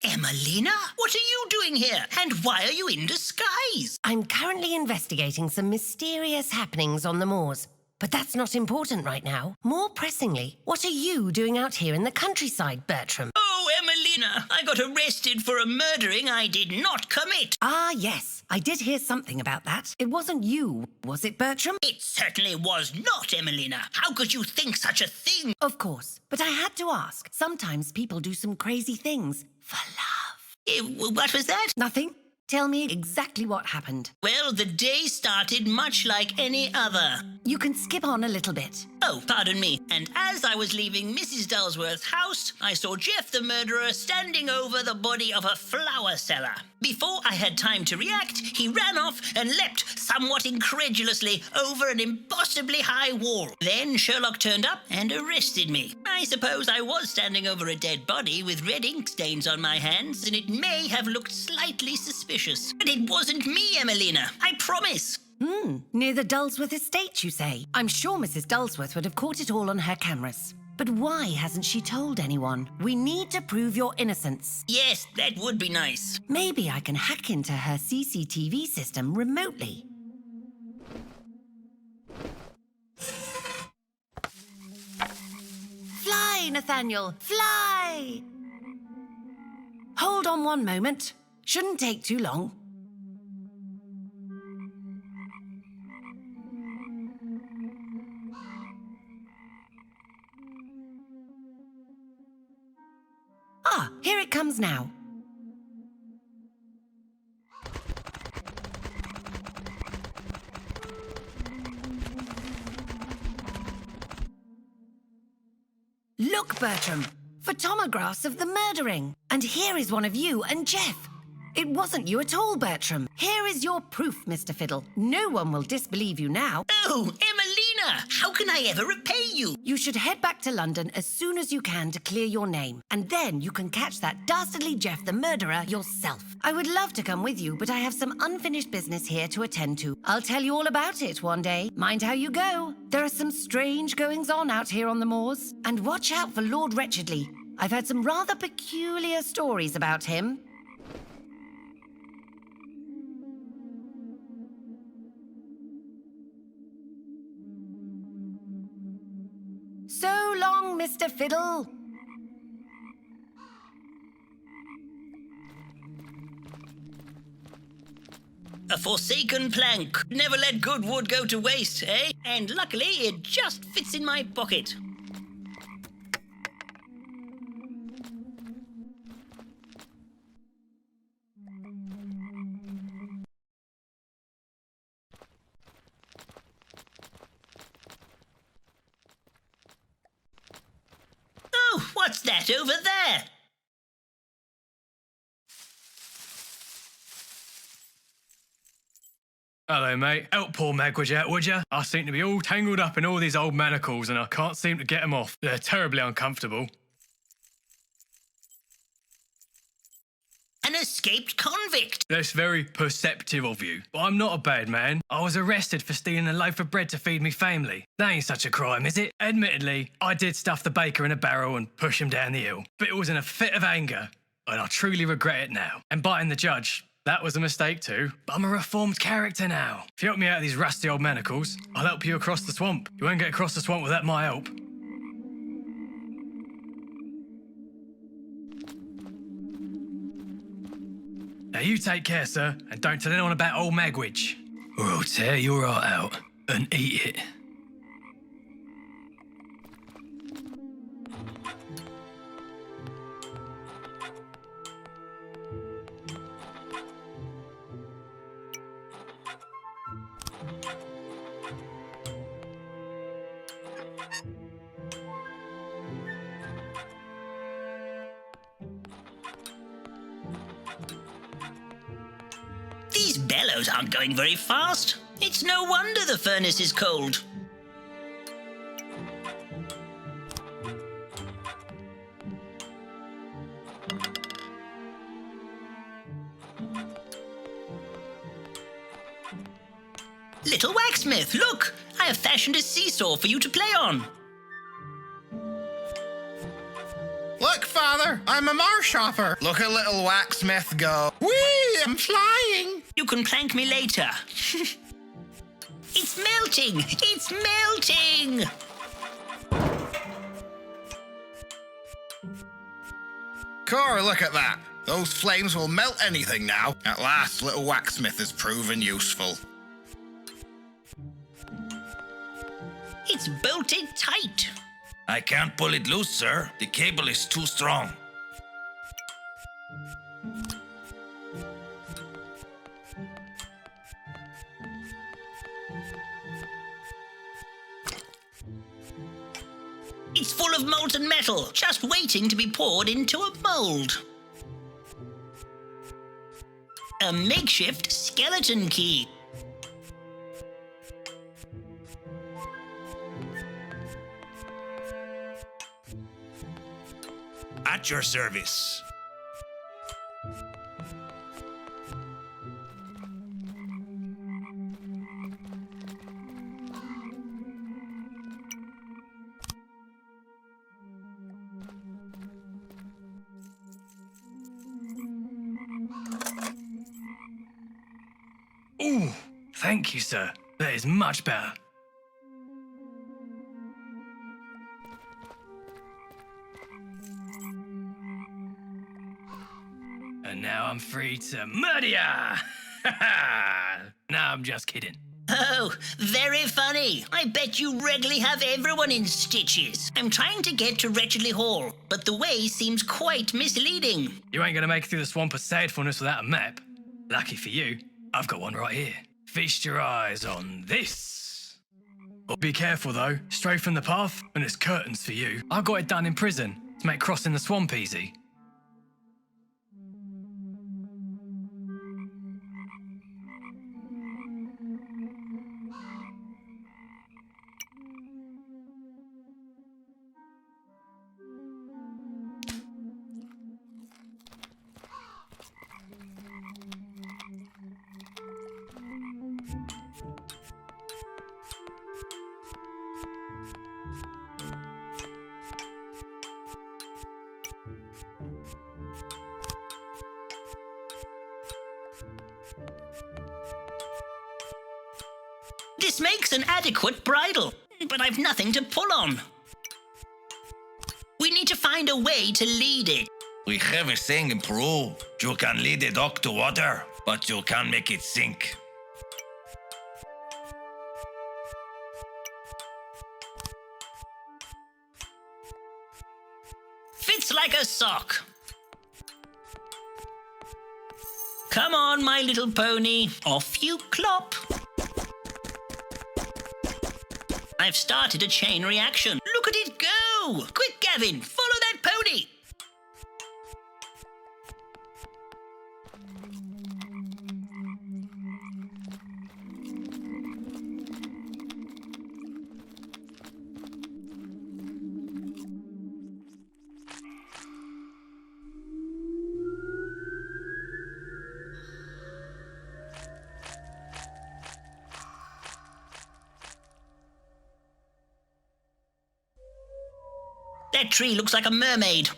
Emelina? What are you doing here? And why are you in disguise? I'm currently investigating some mysterious happenings on the moors. But that's not important right now. More pressingly, what are you doing out here in the countryside, Bertram? Oh, Emelina, I got arrested for a murdering I did not commit. Ah, yes. I did hear something about that. It wasn't you, was it, Bertram? It certainly was not, Emelina. How could you think such a thing? Of course. But I had to ask. Sometimes people do some crazy things for love. What was that? Nothing. Tell me exactly what happened. Well, the day started much like any other. You can skip on a little bit. Oh, pardon me. And as I was leaving Mrs. Dulsworth's house, I saw Jeff the murderer standing over the body of a flower seller. Before I had time to react, he ran off and leapt, somewhat incredulously, over an impossibly high wall. Then Sherlock turned up and arrested me. I suppose I was standing over a dead body with red ink stains on my hands, and it may have looked slightly suspicious. But it wasn't me, Emelina. I promise. Near the Dulsworth estate, you say? I'm sure Mrs. Dulsworth would have caught it all on her cameras. But why hasn't she told anyone? We need to prove your innocence. Yes, that would be nice. Maybe I can hack into her CCTV system remotely. Fly, Nathaniel, fly! Hold on one moment. Shouldn't take too long. Ah, here it comes now. Look, Bertram, photographs of the murdering. And here is one of you and Jeff. It wasn't you at all, Bertram. Here is your proof, Mr. Fiddle. No one will disbelieve you now. Oh, Emelina! How can I ever repay you? You should head back to London as soon as you can to clear your name. And then you can catch that dastardly Jeff the murderer yourself. I would love to come with you, but I have some unfinished business here to attend to. I'll tell you all about it one day. Mind how you go. There are some strange goings-on out here on the moors. And watch out for Lord Wretchedly. I've heard some rather peculiar stories about him. So long, Mr. Fiddle. A forsaken plank. Never let good wood go to waste, eh? And luckily, it just fits in my pocket. Oh, what's that over there? Hello, mate. Help poor Magwitch out, would ya? I seem to be all tangled up in all these old manacles and I can't seem to get them off. They're terribly uncomfortable. An escaped convict. That's very perceptive of you. But I'm not a bad man. I was arrested for stealing a loaf of bread to feed me family. That ain't such a crime, is it? Admittedly, I did stuff the baker in a barrel and push him down the hill. But it was in a fit of anger, and I truly regret it now. And biting the judge, that was a mistake too. But I'm a reformed character now. If you help me out of these rusty old manacles, I'll help you across the swamp. You won't get across the swamp without my help. Now you take care, sir, and don't tell anyone about old Magwitch, or I'll tear your heart out and eat it. These bellows aren't going very fast. It's no wonder the furnace is cold. Little Waxsmith, look! I have fashioned a seesaw for you to play on. Look, Father, I'm a marsh hopper. Look at little Waxsmith go. Whee, I'm flying. You can plank me later. It's melting! It's melting! Cora, look at that. Those flames will melt anything now. At last, little Waxsmith has proven useful. It's bolted tight. I can't pull it loose, sir. The cable is too strong. It's full of molten metal, just waiting to be poured into a mold. A makeshift skeleton key. At your service. Ooh, thank you, sir. That is much better. And now I'm free to murder ya! No, I'm just kidding. Oh, very funny. I bet you regularly have everyone in stitches. I'm trying to get to Wretchedly Hall, but the way seems quite misleading. You ain't gonna make it through the swamp of sadfulness without a map. Lucky for you, I've got one right here. Feast your eyes on this. Oh, be careful though, stray from the path and there's curtains for you. I got it done in prison to make crossing the swamp easy. This makes an adequate bridle, but I've nothing to pull on. We need to find a way to lead it. We have a saying in Peru. You can lead a dog to water, but you can't make it sink. Fits like a sock. Come on, my little pony. Off you clop. I've started a chain reaction. Look at it go! Quick, Gavin, follow that pony! That tree looks like a mermaid.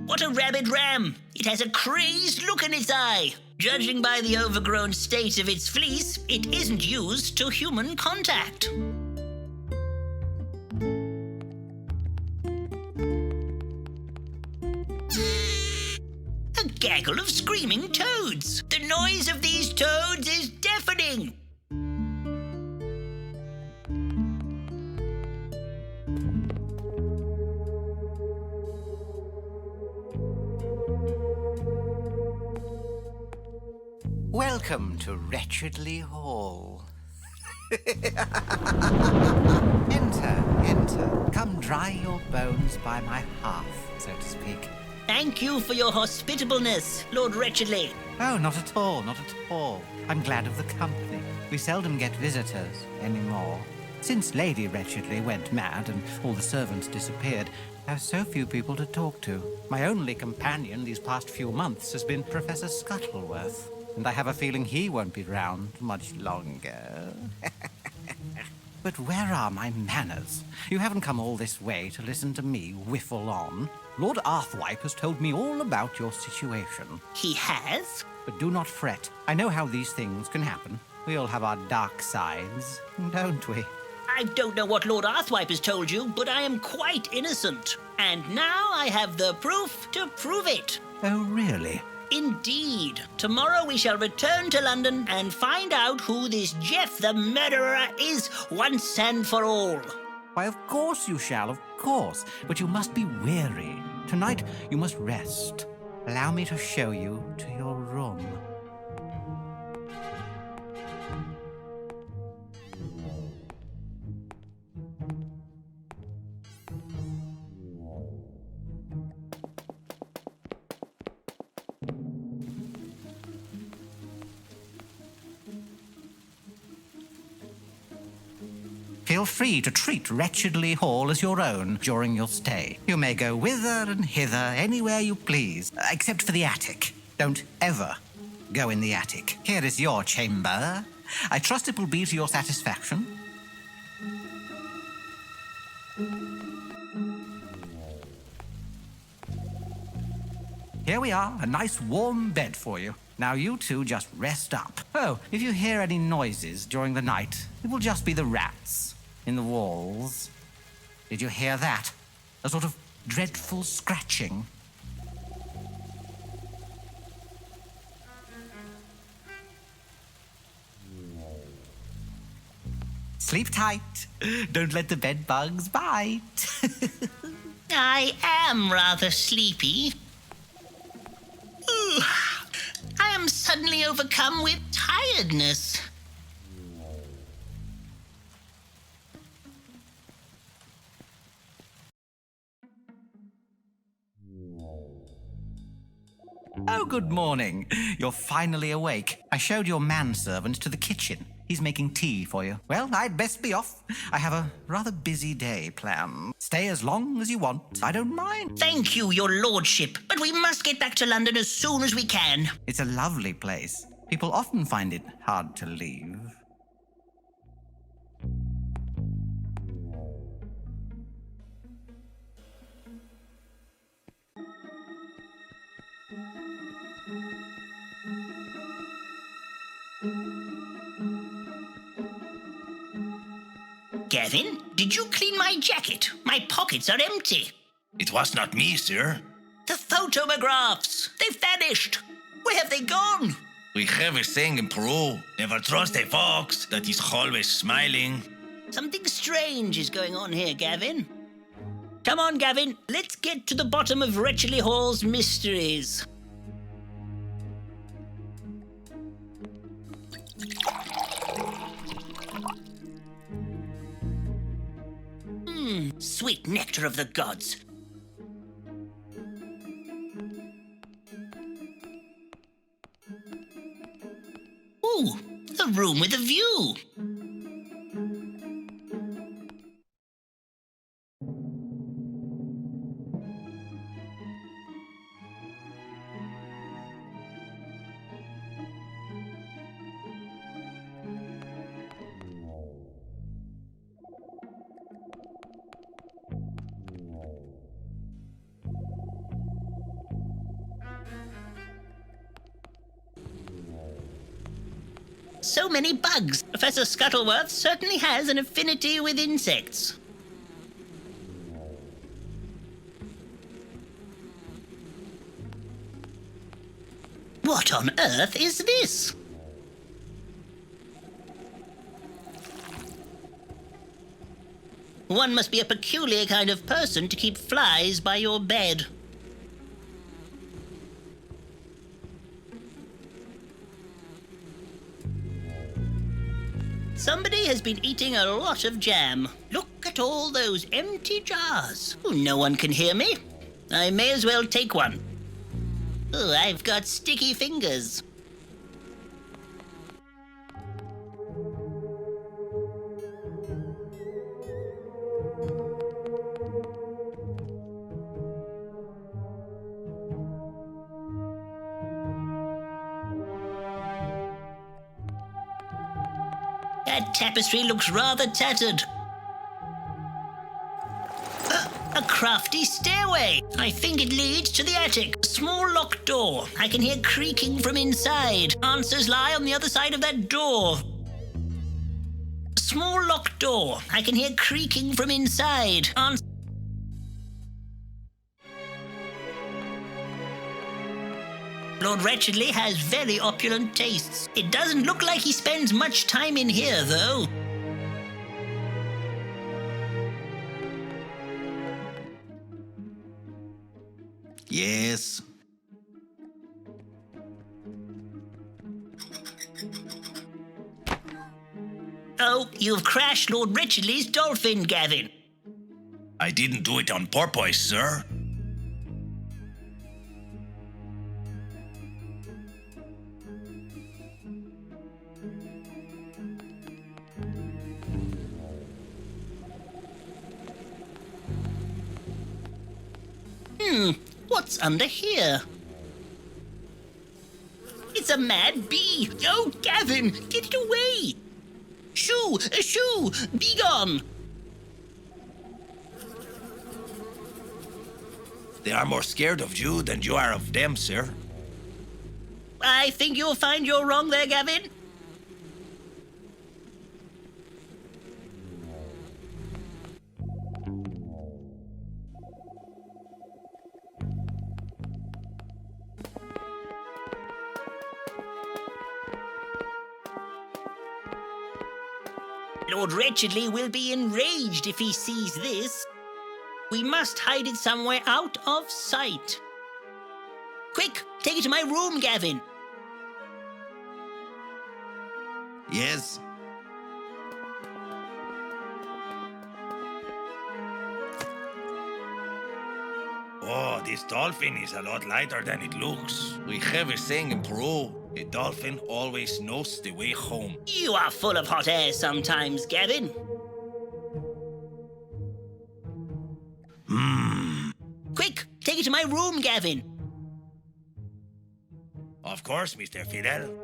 What a rabid ram! It has a crazed look in its eye. Judging by the overgrown state of its fleece, it isn't used to human contact. A gaggle of screaming toads. The noise of these toads is deafening. Welcome to Wretchedly Hall. Enter. Come dry your bones by my hearth, so to speak. Thank you for your hospitableness, Lord Wretchedly. Oh, not at all. I'm glad of the company. We seldom get visitors anymore. Since Lady Wretchedly went mad and all the servants disappeared, I have so few people to talk to. My only companion these past few months has been Professor Scuttleworth, and I have a feeling he won't be round much longer. But where are my manners? You haven't come all this way to listen to me whiffle on. Lord Arthwipe has told me all about your situation. He has? But do not fret. I know how these things can happen. We all have our dark sides, don't we? I don't know what Lord Arthwipe has told you, but I am quite innocent. And now I have the proof to prove it. Oh, really? Indeed. Tomorrow we shall return to London and find out who this Jeff the murderer is once and for all. Why, of course you shall, of course. But you must be weary. Tonight you must rest. Allow me to show you to your room. Feel free to treat Wretchedly Hall as your own during your stay. You may go whither and hither, anywhere you please, except for the attic. Don't ever go in the attic. Here is your chamber. I trust it will be to your satisfaction. Here we are, a nice warm bed for you. Now you two just rest up. Oh, if you hear any noises during the night, it will just be the rats in the walls. Did you hear that? A sort of dreadful scratching. Sleep tight. Don't let the bed bugs bite. I am rather sleepy. Ooh, I am suddenly overcome with tiredness. Oh, good morning. You're finally awake. I showed your manservant to the kitchen. He's making tea for you. Well, I'd best be off. I have a rather busy day planned. Stay as long as you want. I don't mind. Thank you, your lordship, but we must get back to London as soon as we can. It's a lovely place. People often find it hard to leave. Gavin, did you clean my jacket? My pockets are empty. It was not me, sir. The photographs! They've vanished! Where have they gone? We have a saying in Peru, never trust a fox that is always smiling. Something strange is going on here, Gavin. Come on, Gavin, let's get to the bottom of Wretchedly Hall's mysteries. Sweet nectar of the gods. Ooh, a room with a view. So many bugs. Professor Scuttleworth certainly has an affinity with insects. What on earth is this? One must be a peculiar kind of person to keep flies by your bed. Somebody has been eating a lot of jam. Look at all those empty jars. Oh, no one can hear me. I may as well take one. Oh, I've got sticky fingers. That tapestry looks rather tattered. A crafty stairway. I think it leads to the attic. A small locked door. I can hear creaking from inside. Answers lie on the other side of that door. A small locked door. I can hear creaking from inside. Lord Wretchedly has very opulent tastes. It doesn't look like he spends much time in here, though. Yes. Oh, you've crashed Lord Wretchedly's dolphin, Gavin. I didn't do it on purpose, sir. What's under here? It's a mad bee. Oh, Gavin, get it away. Shoo, be gone. They are more scared of you than you are of them, sir. I think you'll find you're wrong there, Gavin. Lord Wretchedly will be enraged if he sees this. We must hide it somewhere out of sight. Quick, take it to my room, Gavin. Yes. Oh, this dolphin is a lot lighter than it looks. We have a saying in Peru, a dolphin always knows the way home. You are full of hot air sometimes, Gavin. Quick, take it to my room, Gavin. Of course, Mr. Fiddle.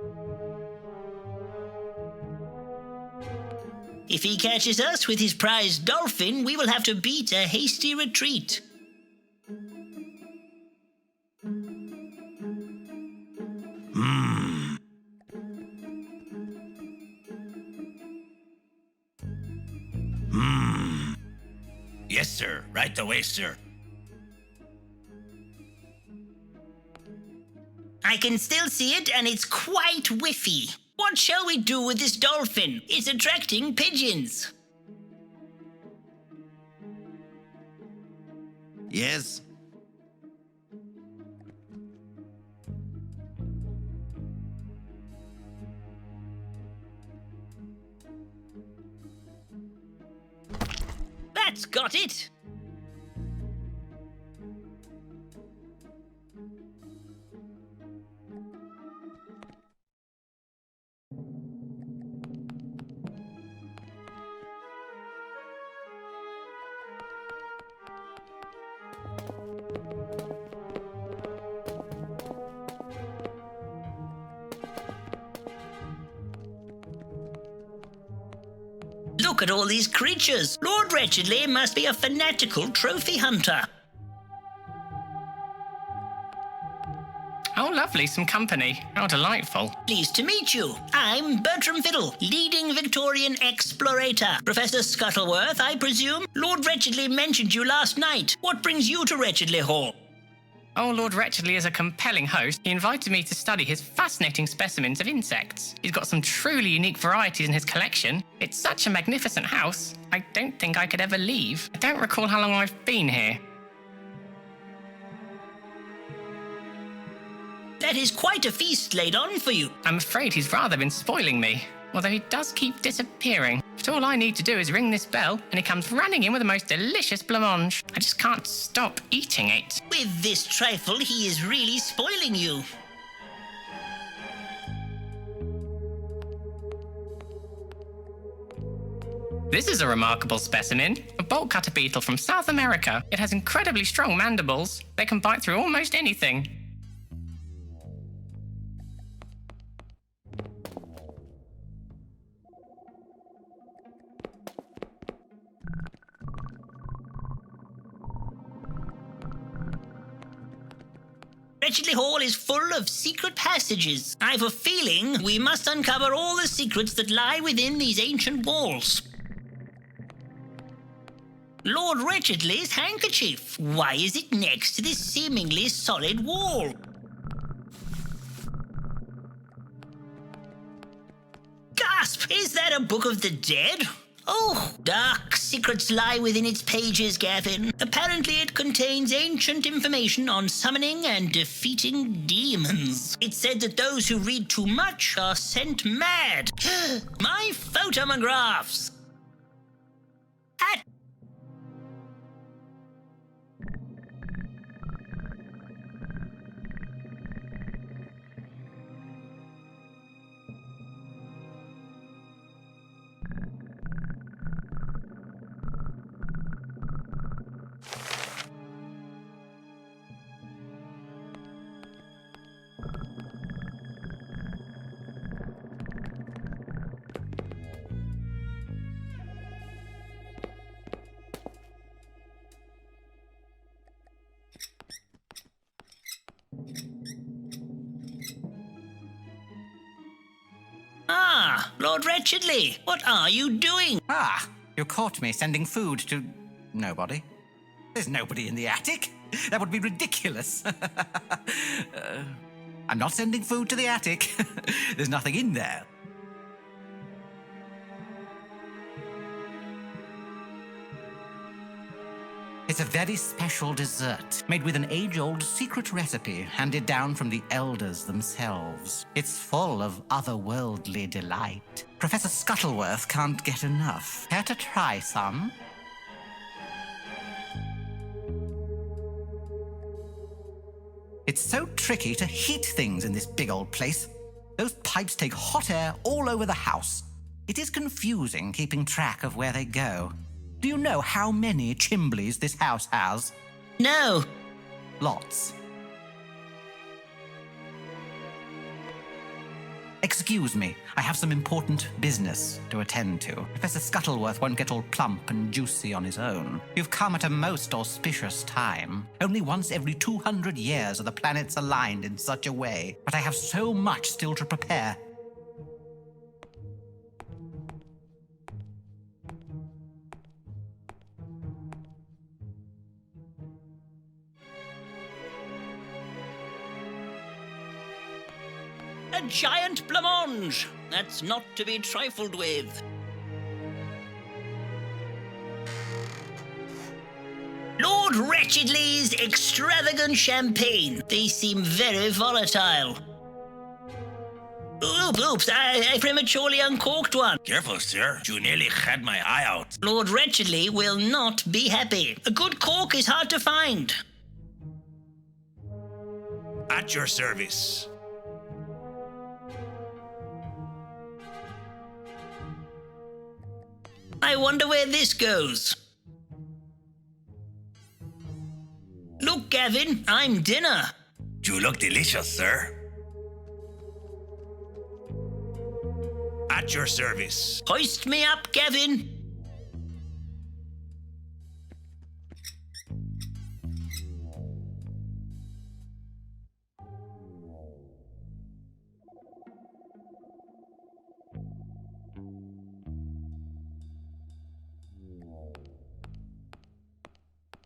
If he catches us with his prized dolphin, we will have to beat a hasty retreat. Yes, sir. Right away, sir. I can still see it, and it's quite whiffy. What shall we do with this dolphin? It's attracting pigeons. Yes. That's got it. Look at all these creatures. Lord Wretchedly must be a fanatical trophy hunter. Oh, lovely, some company. How delightful. Pleased to meet you. I'm Bertram Fiddle, leading Victorian explorator. Professor Scuttleworth, I presume? Lord Wretchedly mentioned you last night. What brings you to Wretchedly Hall? Oh, Lord Wretchedly is a compelling host. He invited me to study his fascinating specimens of insects. He's got some truly unique varieties in his collection. It's such a magnificent house, I don't think I could ever leave. I don't recall how long I've been here. That is quite a feast laid on for you. I'm afraid he's rather been spoiling me, although he does keep disappearing. But all I need to do is ring this bell, and he comes running in with the most delicious blancmange. I just can't stop eating it. With this trifle, he is really spoiling you. This is a remarkable specimen, a bolt cutter beetle from South America. It has incredibly strong mandibles. They can bite through almost anything. Wretchedly Hall is full of secret passages. I've a feeling we must uncover all the secrets that lie within these ancient walls. Lord Wretchedly's handkerchief. Why is it next to this seemingly solid wall? Gasp! Is that a Book of the Dead? Oh, dark secrets lie within its pages, Gavin. Apparently it contains ancient information on summoning and defeating demons. It's said that those who read too much are sent mad. My photomographs! Ah, Lord Wretchedly, what are you doing? Ah, you caught me sending food to nobody. There's nobody in the attic. That would be ridiculous. I'm not sending food to the attic. There's nothing in there. It's a very special dessert, made with an age-old secret recipe handed down from the elders themselves. It's full of otherworldly delight. Professor Scuttleworth can't get enough. Care to try some? It's so tricky to heat things in this big old place. Those pipes take hot air all over the house. It is confusing keeping track of where they go. Do you know how many chimbleys this house has? No. Lots. Excuse me, I have some important business to attend to. Professor Scuttleworth won't get all plump and juicy on his own. You've come at a most auspicious time. Only once every 200 years are the planets aligned in such a way. But I have so much still to prepare. A giant blancmange! That's not to be trifled with. Lord Wretchedly's extravagant champagne. They seem very volatile. Oops, I prematurely uncorked one. Careful, sir. You nearly had my eye out. Lord Wretchedly will not be happy. A good cork is hard to find. At your service. I wonder where this goes. Look, Gavin, I'm dinner. You look delicious, sir. At your service. Hoist me up, Gavin.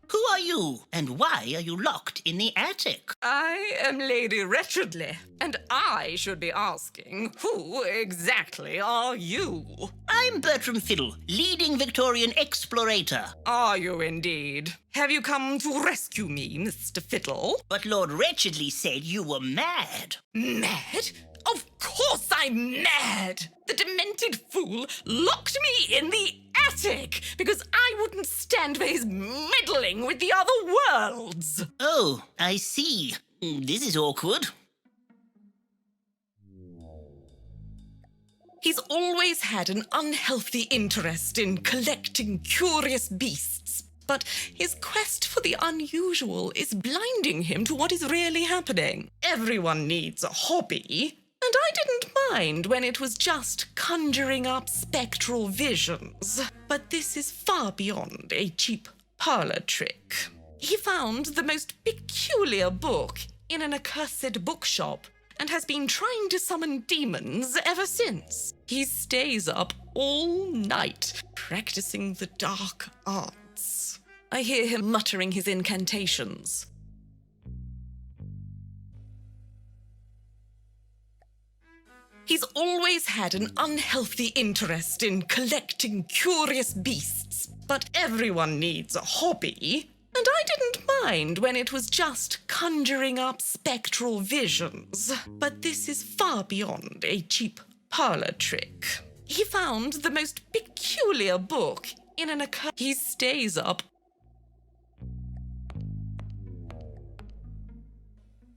Who are you, and why are you locked in the attic? I am Lady Wretchedly, and I should be asking, who exactly are you? I'm Bertram Fiddle, leading Victorian explorator. Are you indeed? Have you come to rescue me, Mr. Fiddle? But Lord Wretchedly said you were mad. Mad? Of course I'm mad! The demented fool locked me in the attic because I wouldn't stand for his meddling with the other worlds. Oh, I see. This is awkward. He's always had an unhealthy interest in collecting curious beasts, but his quest for the unusual is blinding him to what is really happening. Everyone needs a hobby. And I didn't mind when it was just conjuring up spectral visions. But this is far beyond a cheap parlor trick. He found the most peculiar book in an accursed bookshop and has been trying to summon demons ever since. He stays up all night practicing the dark arts. I hear him muttering his incantations. He's always had an unhealthy interest in collecting curious beasts, but everyone needs a hobby, and I didn't mind when it was just conjuring up spectral visions. But this is far beyond a cheap parlor trick. He found the most peculiar book in an He stays up.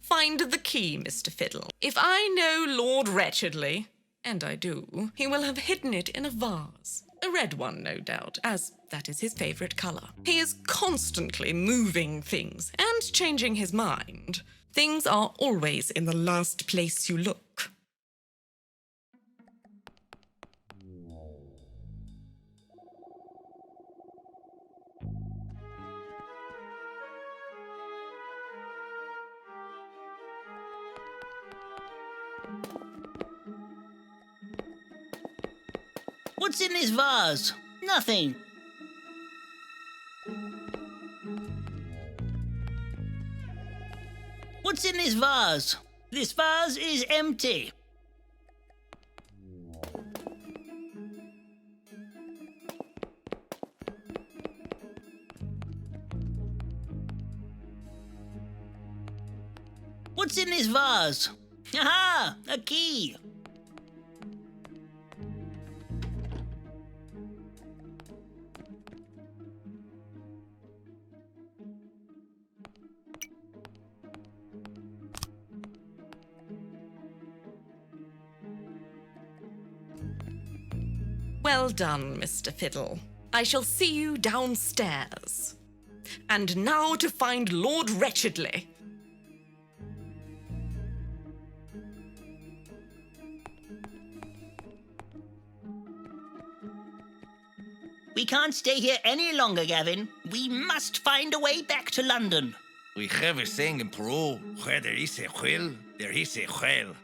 Find the key, Mr. Fiddle. If I know Lord Wretchedly, and I do, he will have hidden it in a vase. A red one, no doubt, as that is his favourite colour. He is constantly moving things and changing his mind. Things are always in the last place you look. What's in this vase? Nothing. What's in this vase? This vase is empty. What's in this vase? Aha! A key! Well done, Mr. Fiddle. I shall see you downstairs. And now to find Lord Wretchedly. We can't stay here any longer, Gavin. We must find a way back to London. We have a saying in Peru, where there is a will, there is a hell.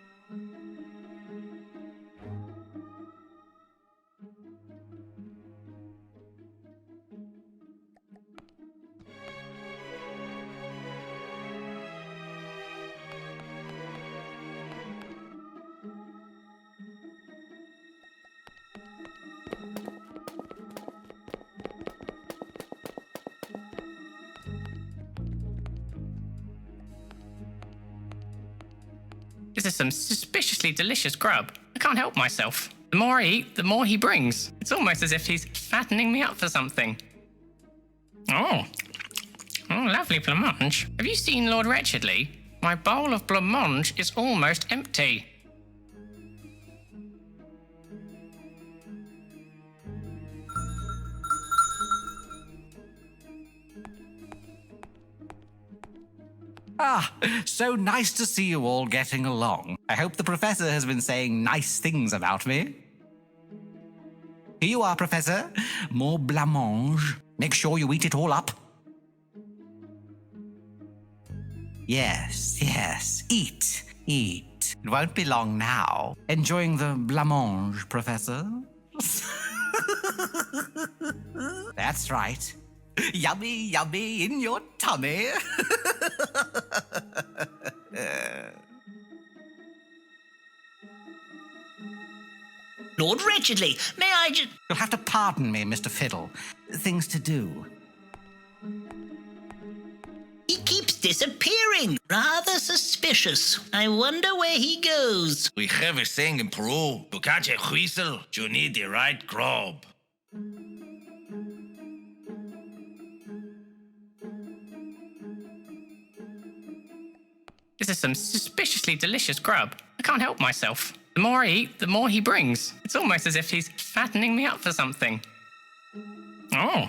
This is some suspiciously delicious grub. I can't help myself. The more I eat, the more he brings. It's almost as if he's fattening me up for something. Oh, lovely blancmange. Have you seen Lord Wretchedly? My bowl of blancmange is almost empty. Ah, so nice to see you all getting along. I hope the Professor has been saying nice things about me. Here you are, Professor. More blancmange. Make sure you eat it all up. Yes, yes. Eat, eat. It won't be long now. Enjoying the blancmange, Professor? That's right. Yummy, yummy in your tummy. Lord Wretchedly, may I just... You'll have to pardon me, Mr. Fiddle. Things to do. He keeps disappearing. Rather suspicious. I wonder where he goes. We have a saying in Peru, to catch a whistle, you need the right grub. This is some suspiciously delicious grub. I can't help myself. The more I eat, the more he brings. It's almost as if he's fattening me up for something. Oh,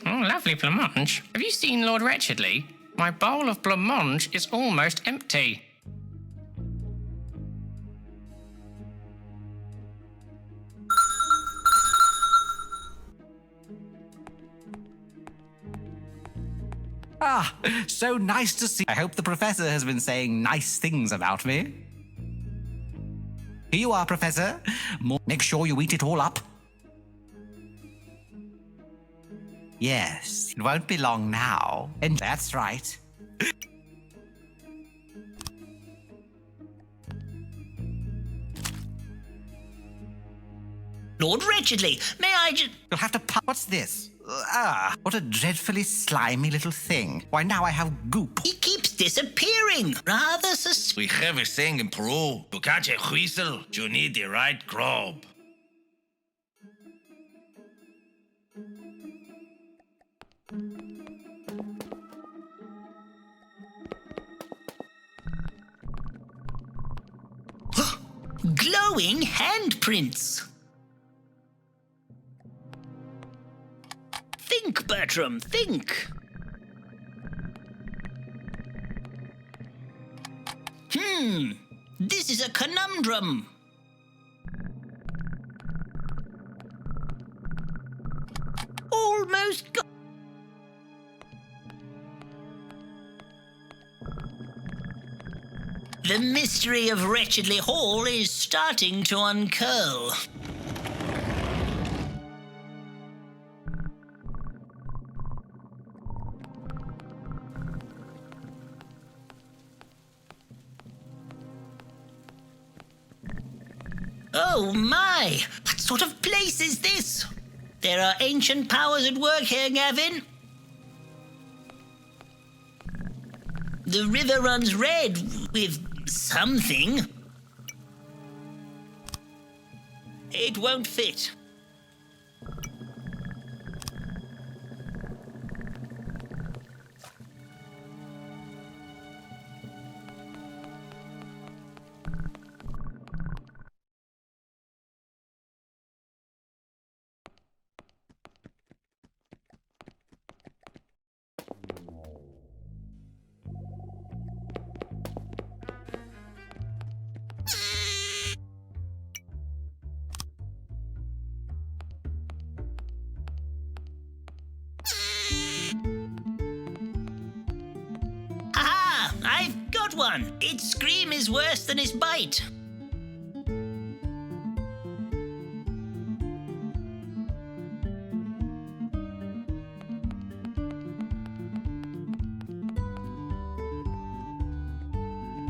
lovely blancmange. Have you seen Lord Wretchedly? My bowl of blancmange is almost empty. Ah, so nice to see. I hope the professor has been saying nice things about me. Here you are, Professor. Make sure you eat it all up. Yes, it won't be long now. And that's right. Lord Wretchedly, may I just... You'll have to What's this? What a dreadfully slimy little thing. Why, now I have goop. He keeps disappearing. Rather suspicious. We have a thing in Peru. To catch a whistle, you need the right crop. Glowing handprints. Think, Bertram, think. This is a conundrum. Almost got... The mystery of Wretchedly Hall is starting to uncurl. Oh my! What sort of place is this? There are ancient powers at work here, Gavin. The river runs red with something. It won't fit. I've got one. Its scream is worse than its bite.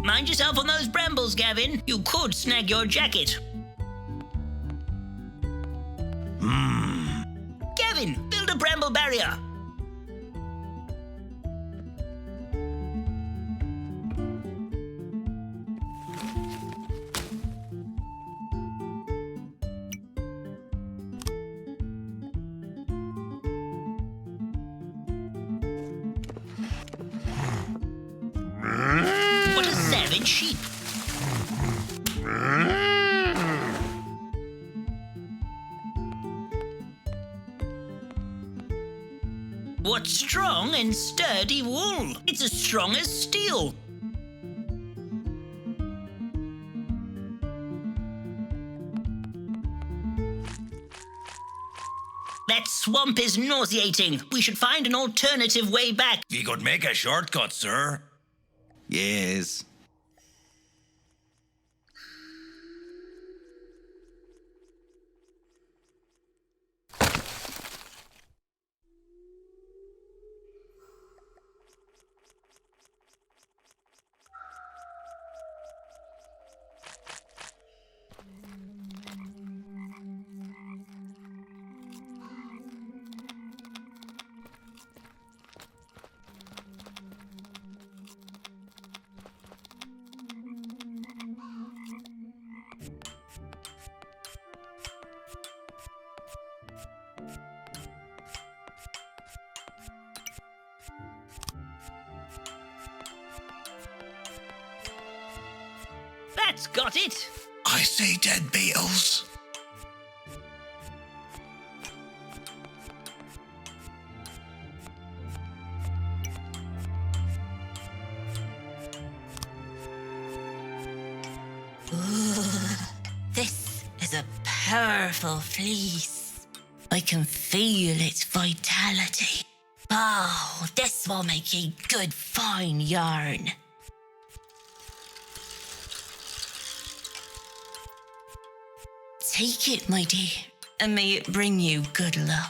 Mind yourself on those brambles, Gavin. You could snag your jacket. Gavin, build a bramble barrier. What a savage sheep. What strong and sturdy wool. It's as strong as steel. That swamp is nauseating. We should find an alternative way back. We could make a shortcut, sir. Yes. That's got it. I see dead beetles. This is a powerful fleece. I can feel its vitality. Oh, this will make a good fine yarn. Take it, my dear, and may it bring you good luck.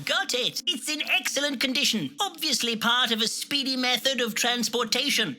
Got it! It's in excellent condition. Obviously part of a speedy method of transportation.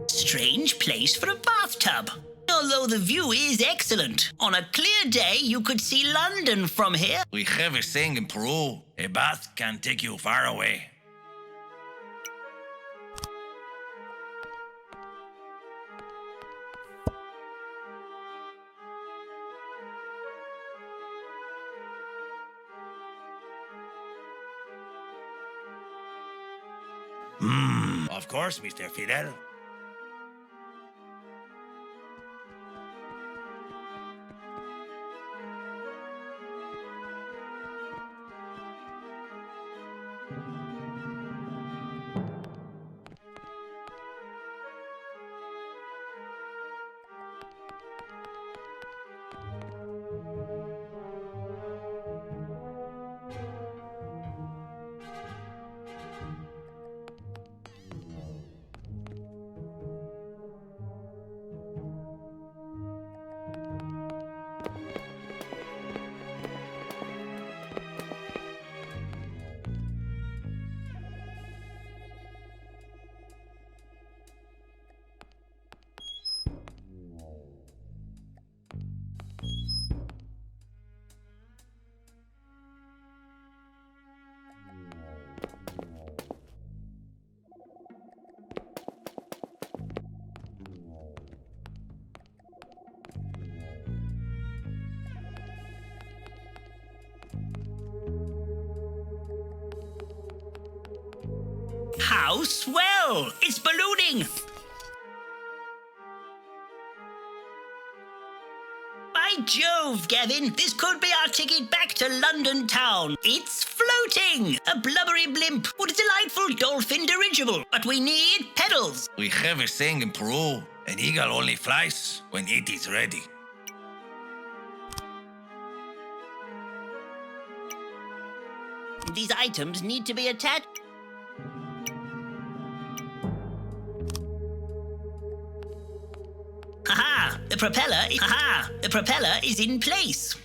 Strange place for a bathtub. Although the view is excellent. On a clear day, you could see London from here. We have a saying in Peru, a bath can take you far away. Of course, Mr. Fidel. How swell! It's ballooning! By Jove, Gavin, this could be our ticket back to London town. It's floating! A blubbery blimp. What a delightful dolphin dirigible. But we need pedals. We have a saying in Peru, an eagle only flies when it is ready. These items need to be attached. Aha! The propeller is in place.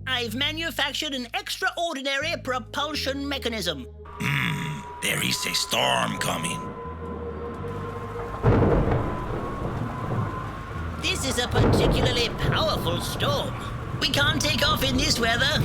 I've manufactured an extraordinary propulsion mechanism. There is a storm coming. This is a particularly powerful storm. We can't take off in this weather.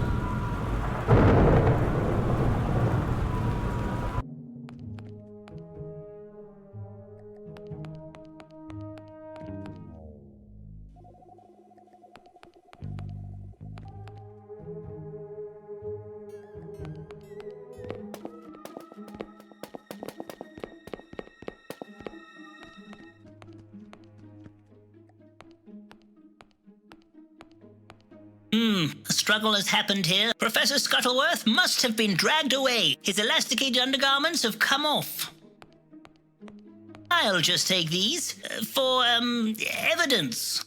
struggle has happened here. Professor Scuttleworth must have been dragged away. His elasticated undergarments have come off. I'll just take these for, evidence.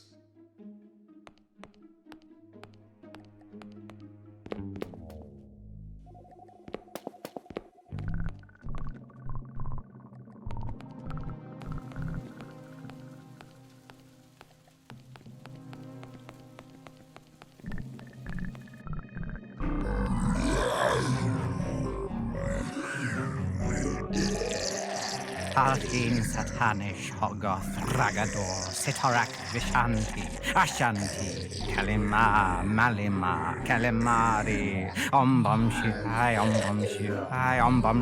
Artin Satanish Hogoth Ragador Sitorak Vishanti Ashanti Kalima Malima Kalimari Ombam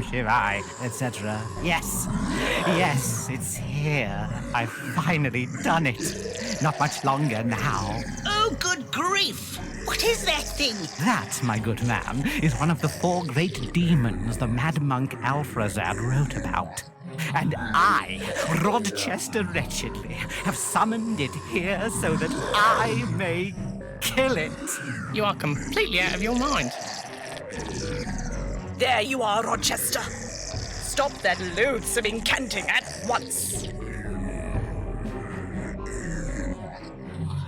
Shivai etc. Yes, it's here. I've finally done it. Not much longer now. Oh, good grief! What is that thing? That, my good man, is one of the 4 great demons the mad monk Alfrazad wrote about. And I, Rochester Wretchedly, have summoned it here so that I may kill it. You are completely out of your mind. There you are, Rochester. Stop that loathsome incanting at once.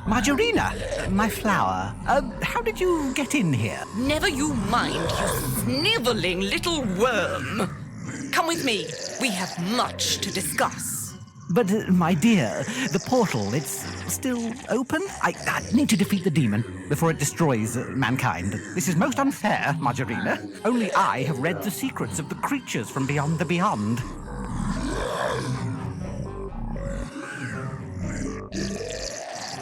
Margarina, my flower, how did you get in here? Never you mind, you snivelling little worm. Come with me. We have much to discuss. But, my dear, the portal, it's still open? I need to defeat the demon before it destroys mankind. This is most unfair, Margarina. Only I have read the secrets of the creatures from beyond the beyond.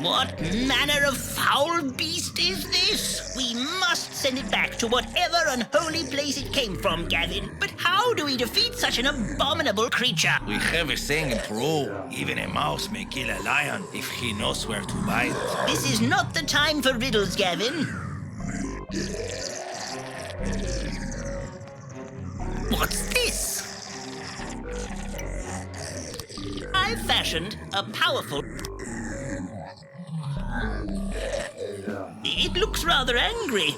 What manner of foul beast is this? We must send it back to whatever unholy place it came from, Gavin. But how do we defeat such an abominable creature? We have a saying in Peru, even a mouse may kill a lion if he knows where to bite. This is not the time for riddles, Gavin. What's this? I've fashioned a powerful... It looks rather angry.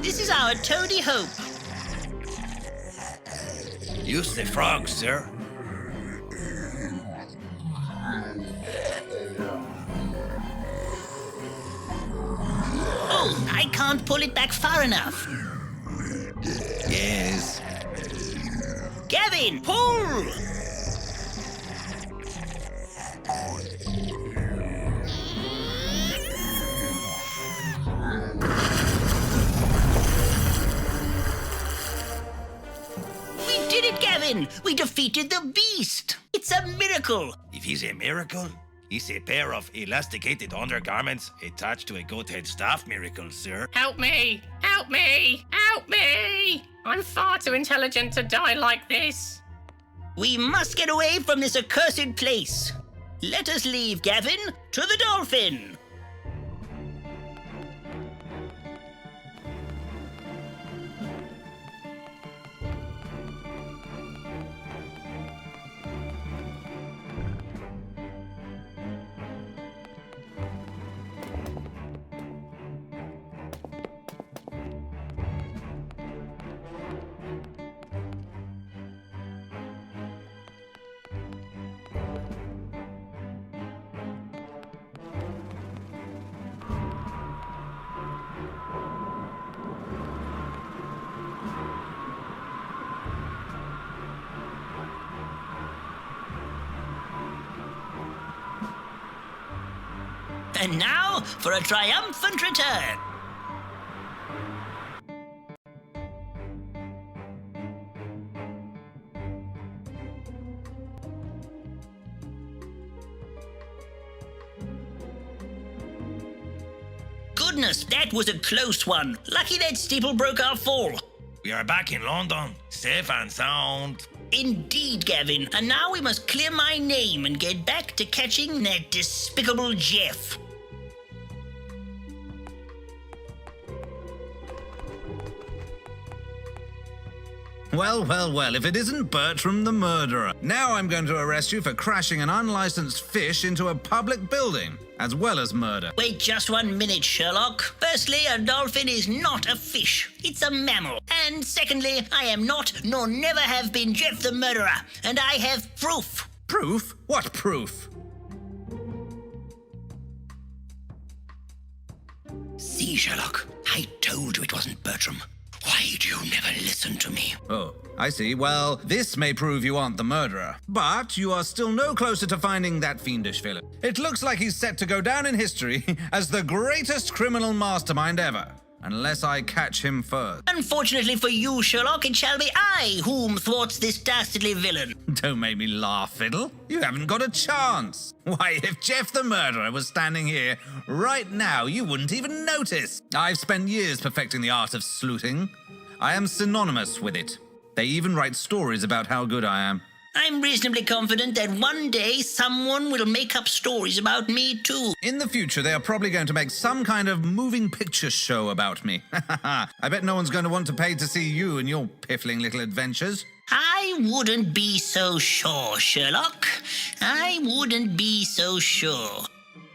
This is our Toady Hope. Use the frog, sir. Oh, I can't pull it back far enough. Yes. Gavin, pull! We did it, Gavin! We defeated the beast! It's a miracle! If it's a miracle, it's a pair of elasticated undergarments attached to a goat head staff miracle, sir. Help me! Help me! Help me! I'm far too intelligent to die like this. We must get away from this accursed place. Let us leave, Gavin, to the dolphin. And now for a triumphant return. Goodness, that was a close one. Lucky that steeple broke our fall. We are back in London, safe and sound. Indeed, Gavin. And now we must clear my name and get back to catching that despicable Jeff. Well, well, well, if it isn't Bertram the murderer. Now I'm going to arrest you for crashing an unlicensed fish into a public building, as well as murder. Wait just 1 minute, Sherlock. Firstly, a dolphin is not a fish. It's a mammal. And secondly, I am not, nor never have been Jeff the murderer. And I have proof. Proof? What proof? See, Sherlock, I told you it wasn't Bertram. Why'd you never listen to me? Oh, I see. Well, this may prove you aren't the murderer. But you are still no closer to finding that fiendish villain. It looks like he's set to go down in history as the greatest criminal mastermind ever. Unless I catch him first. Unfortunately for you, Sherlock, it shall be I whom thwarts this dastardly villain. Don't make me laugh, Fiddle. You haven't got a chance. Why, if Jeff the murderer was standing here right now, you wouldn't even notice. I've spent years perfecting the art of sleuthing. I am synonymous with it. They even write stories about how good I am. I'm reasonably confident that one day someone will make up stories about me too. In the future, they are probably going to make some kind of moving picture show about me. I bet no one's going to want to pay to see you and your piffling little adventures. I wouldn't be so sure, Sherlock. I wouldn't be so sure.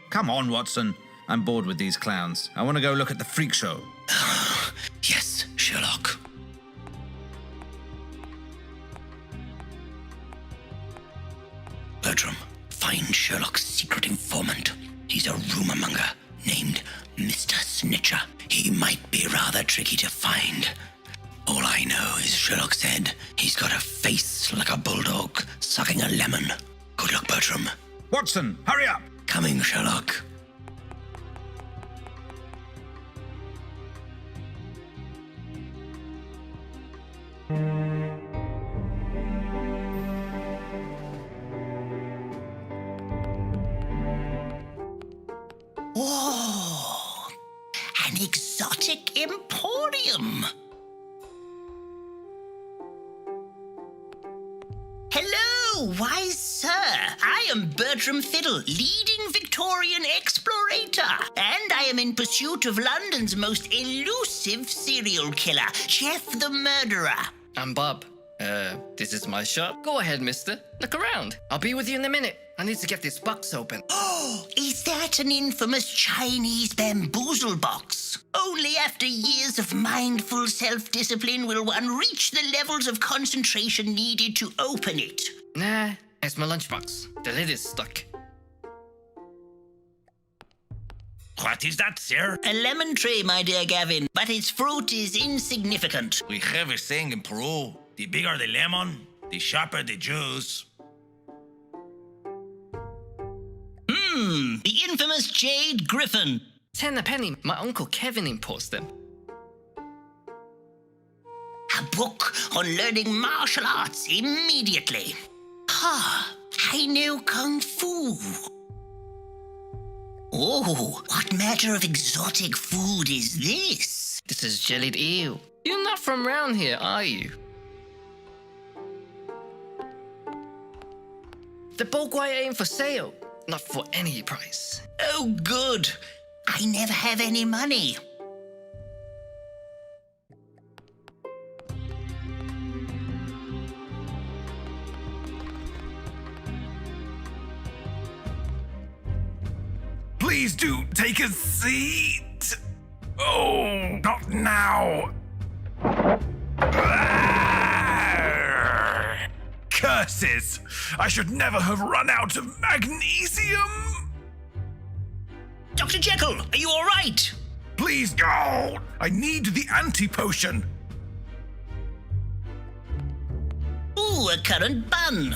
Come on, Watson. I'm bored with these clowns. I want to go look at the freak show. Yes, Sherlock. Bertram, find Sherlock's secret informant. He's a rumor monger named Mr. Snitcher. He might be rather tricky to find. All I know is Sherlock said he's got a face like a bulldog sucking a lemon. Good luck, Bertram. Watson, hurry up! Coming, Sherlock. Whoa! An exotic emporium! Hello, wise sir. I am Bertram Fiddle, leading Victorian explorator. And I am in pursuit of London's most elusive serial killer, Jeff the Murderer. I'm Bob. This is my shop. Go ahead, mister. Look around. I'll be with you in a minute. I need to get this box open. Oh, is that an infamous Chinese bamboozle box? Only after years of mindful self-discipline will one reach the levels of concentration needed to open it. Nah, it's my lunchbox. The lid is stuck. What is that, sir? A lemon tree, my dear Gavin, but its fruit is insignificant. We have a saying in Peru, the bigger the lemon, the sharper the juice. The infamous Jade Griffin. 10 a penny. My uncle Kevin imports them. A book on learning martial arts immediately. Ah, I know Kung Fu. Oh, what matter of exotic food is this? This is jellied eel. You're not from round here, are you? The Boguai ain't for sale. Not for any price. Oh, good. I never have any money. Please do take a seat. Oh, not now. Curses! I should never have run out of magnesium! Dr. Jekyll, are you all right? Please, go! I need the anti-potion. Ooh, a currant bun.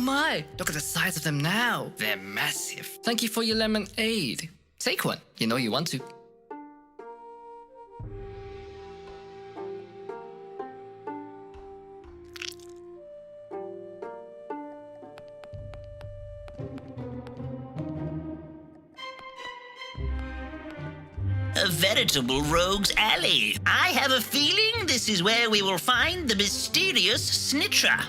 my, look at the size of them now. They're massive. Thank you for your lemonade. Take one. You know you want to. A veritable rogue's alley. I have a feeling this is where we will find the mysterious Snitcher.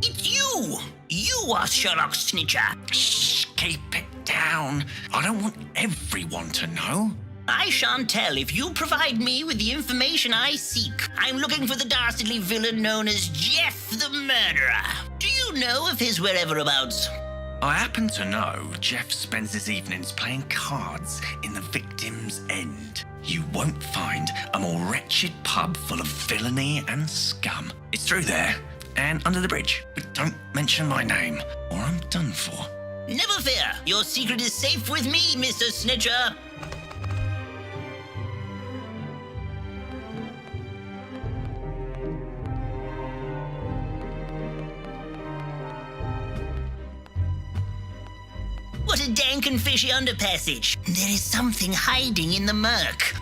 It's you! You are Sherlock Snitcher. Shh, keep it down. I don't want everyone to know. I shan't tell if you provide me with the information I seek. I'm looking for the dastardly villain known as Jeff the Murderer. Do you know of his whereabouts? I happen to know Jeff spends his evenings playing cards in the Victim's End. You won't find a more wretched pub full of villainy and scum. It's through there and under the bridge. But don't mention my name or I'm done for. Never fear. Your secret is safe with me, Mr. Snitcher. What a dank and fishy underpassage. There is something hiding in the murk.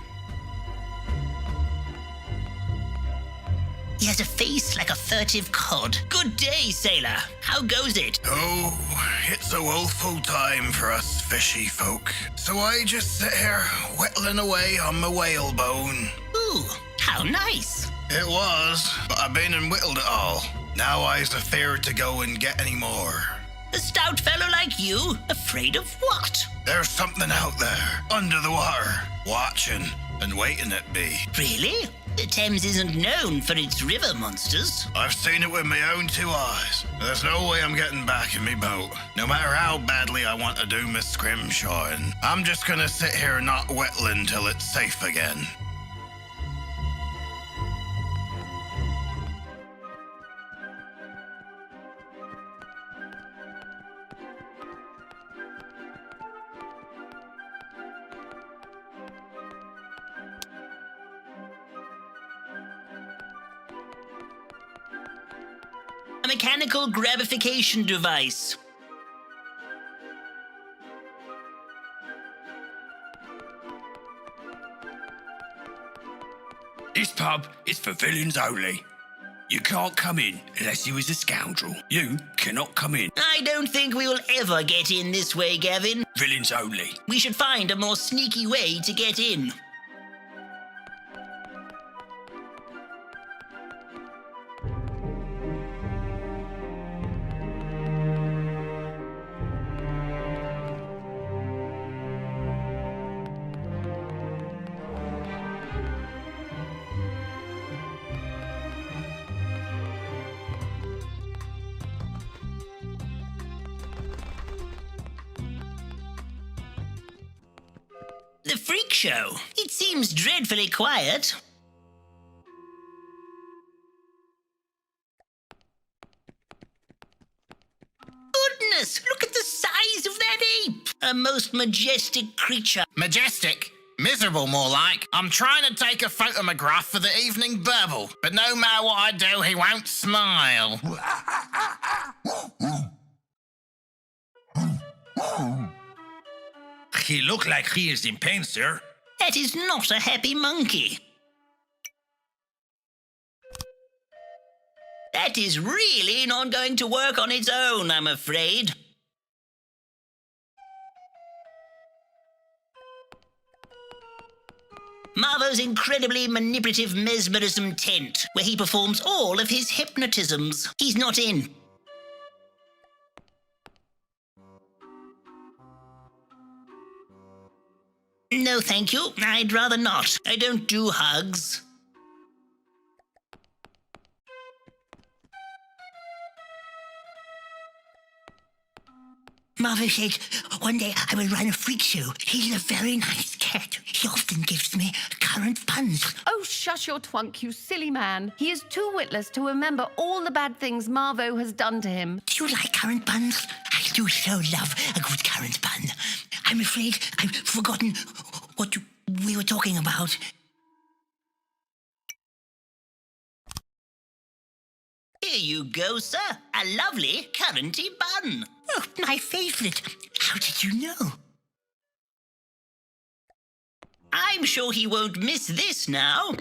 He has a face like a furtive cod. Good day, sailor. How goes it? Oh, it's a woeful time for us fishy folk. So I just sit here whittling away on my whalebone. Ooh, how nice. It was, but I've been and whittled it all. Now I's afeard to go and get any more. A stout fellow like you, afraid of what? There's something out there, under the water, watching and waiting at me. Really? The Thames isn't known for its river monsters. I've seen it with my own two eyes. There's no way I'm getting back in me boat. No matter how badly I want to do my scrimshawing, I'm just gonna sit here not whittling till it's safe again. A mechanical gravification device. This pub is for villains only. You can't come in unless you is a scoundrel. You cannot come in. I don't think we will ever get in this way, Gavin. Villains only. We should find a more sneaky way to get in. The freak show. It seems dreadfully quiet. Goodness, look at the size of that ape. A most majestic creature. Majestic? Miserable, more like. I'm trying to take a photograph for the evening burble, but no matter what I do, he won't smile. He look like he is in pain, sir. That is not a happy monkey. That is really not going to work on its own, I'm afraid. Marvo's incredibly manipulative mesmerism tent, where he performs all of his hypnotisms. He's not in. No, thank you. I'd rather not. I don't do hugs. Marvo said one day I will run a freak show. He's a very nice cat. He often gives me currant buns. Oh, shush your twunk, you silly man. He is too witless to remember all the bad things Marvo has done to him. Do you like currant buns? I do so love a good currant bun. I'm afraid I've forgotten what we were talking about. Here you go, sir. A lovely curranty bun. Oh, my favourite. How did you know? I'm sure he won't miss this now.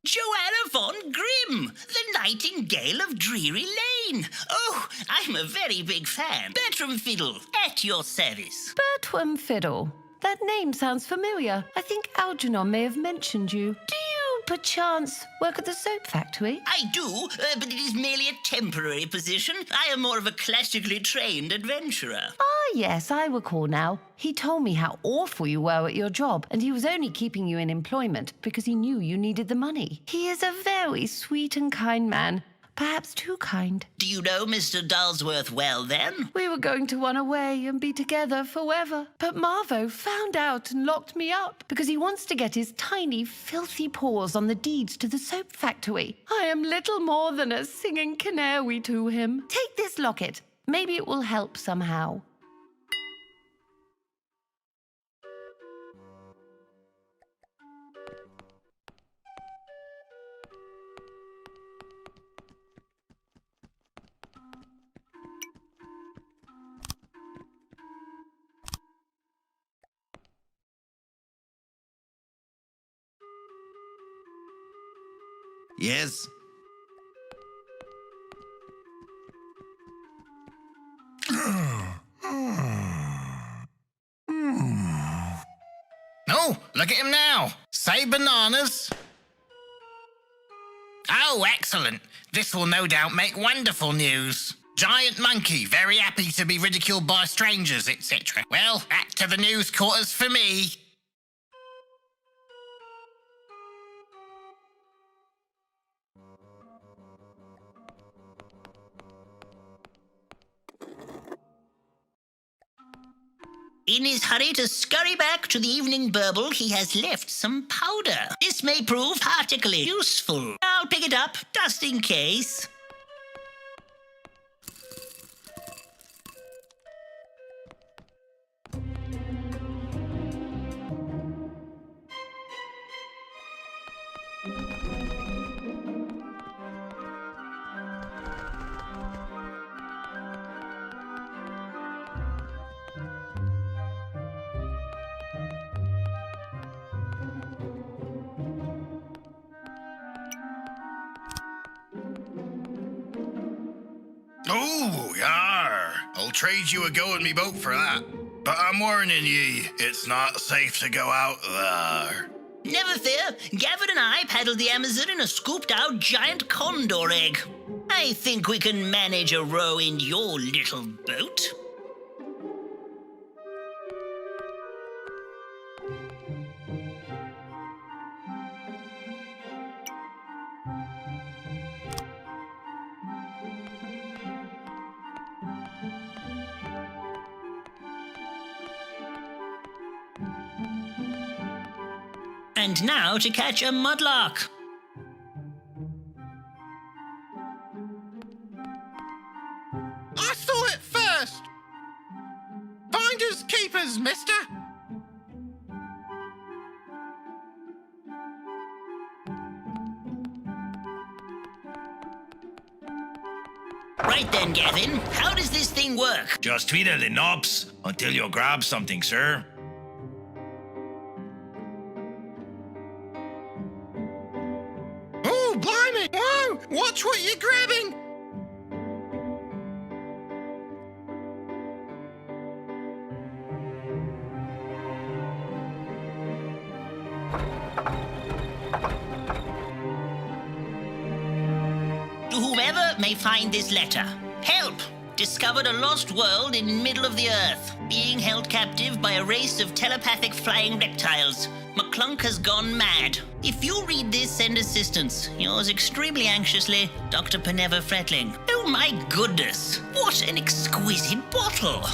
Joanna von Grimm, the Nightingale of Drury Lane. Oh, I'm a very big fan. Bertram Fiddle, at your service. Bertram Fiddle. That name sounds familiar. I think Algernon may have mentioned you. Do you, perchance, work at the soap factory? I do, but it is merely a temporary position. I am more of a classically trained adventurer. Ah, yes, I recall now. He told me how awful you were at your job, and he was only keeping you in employment because he knew you needed the money. He is a very sweet and kind man. Perhaps too kind. Do you know Mr. Dulsworth well, then? We were going to run away and be together forever. But Marvo found out and locked me up because he wants to get his tiny, filthy paws on the deeds to the soap factory. I am little more than a singing canary to him. Take this locket. Maybe it will help somehow. Yes. Oh, look at him now. Say bananas. Oh, excellent. This will no doubt make wonderful news. Giant monkey, very happy to be ridiculed by strangers, etc. Well, back to the news quarters for me. In his hurry to scurry back to the evening burble, he has left some powder. This may prove particularly useful. I'll pick it up, just in case. Oh, yar. I'll trade you a go in me boat for that. But I'm warning ye, it's not safe to go out there. Never fear, Gavin and I paddled the Amazon in a scooped-out giant condor egg. I think we can manage a row in your little boat. And now to catch a mudlark. I saw it first! Finders keepers, mister! Right then, Gavin, how does this thing work? Just twiddle the knobs until you grab something, sir. Oh, blimey! Whoa! Watch what you're grabbing! To whoever may find this letter, help! discovered a lost world in middle of the earth, being held captive by a race of telepathic flying reptiles. McClunk has gone mad. If you read this, send assistance. Yours extremely anxiously, Dr. Peneva Fretling. Oh my goodness, what an exquisite bottle!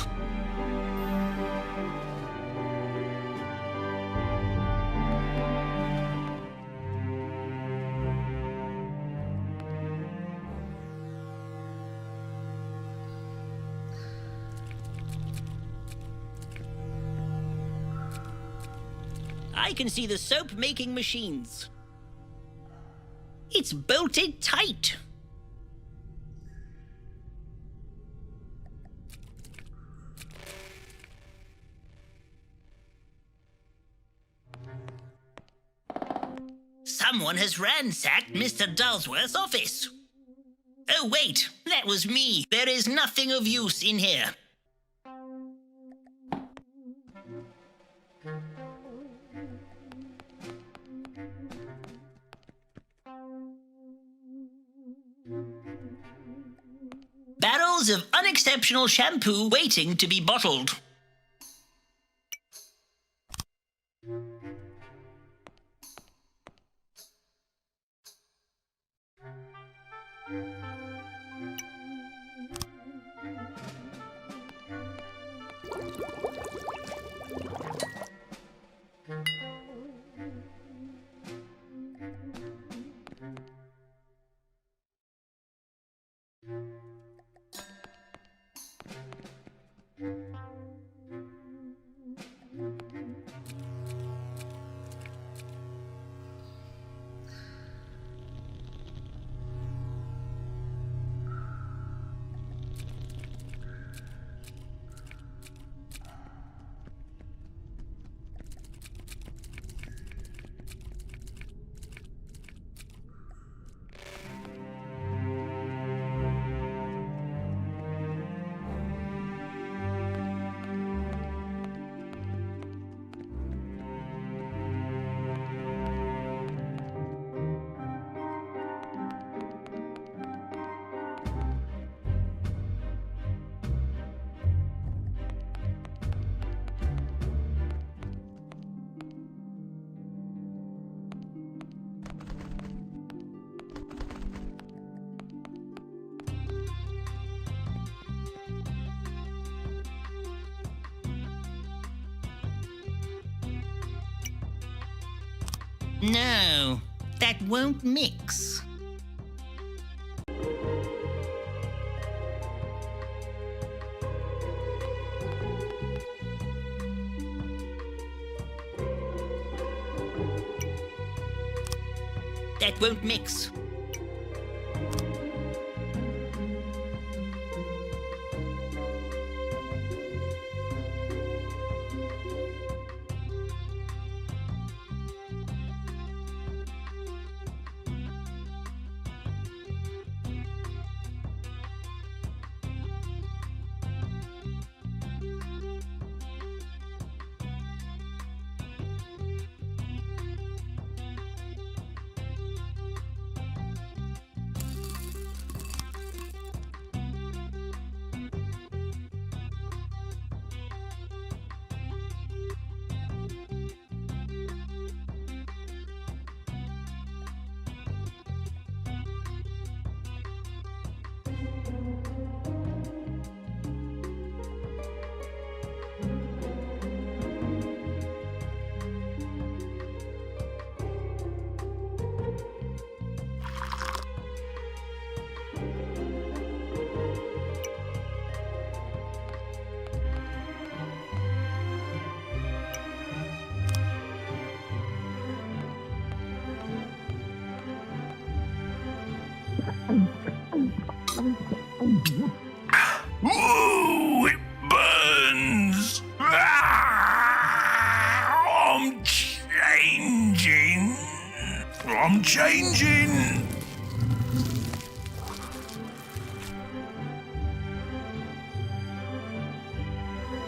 I can see the soap-making machines. It's bolted tight. Someone has ransacked Mr. Dulsworth's office. Oh, wait, that was me. There is nothing of use in here. Barrels of unexceptional shampoo waiting to be bottled. No, that won't mix. That won't mix. Ooh, it burns! I'm changing. I'm changing.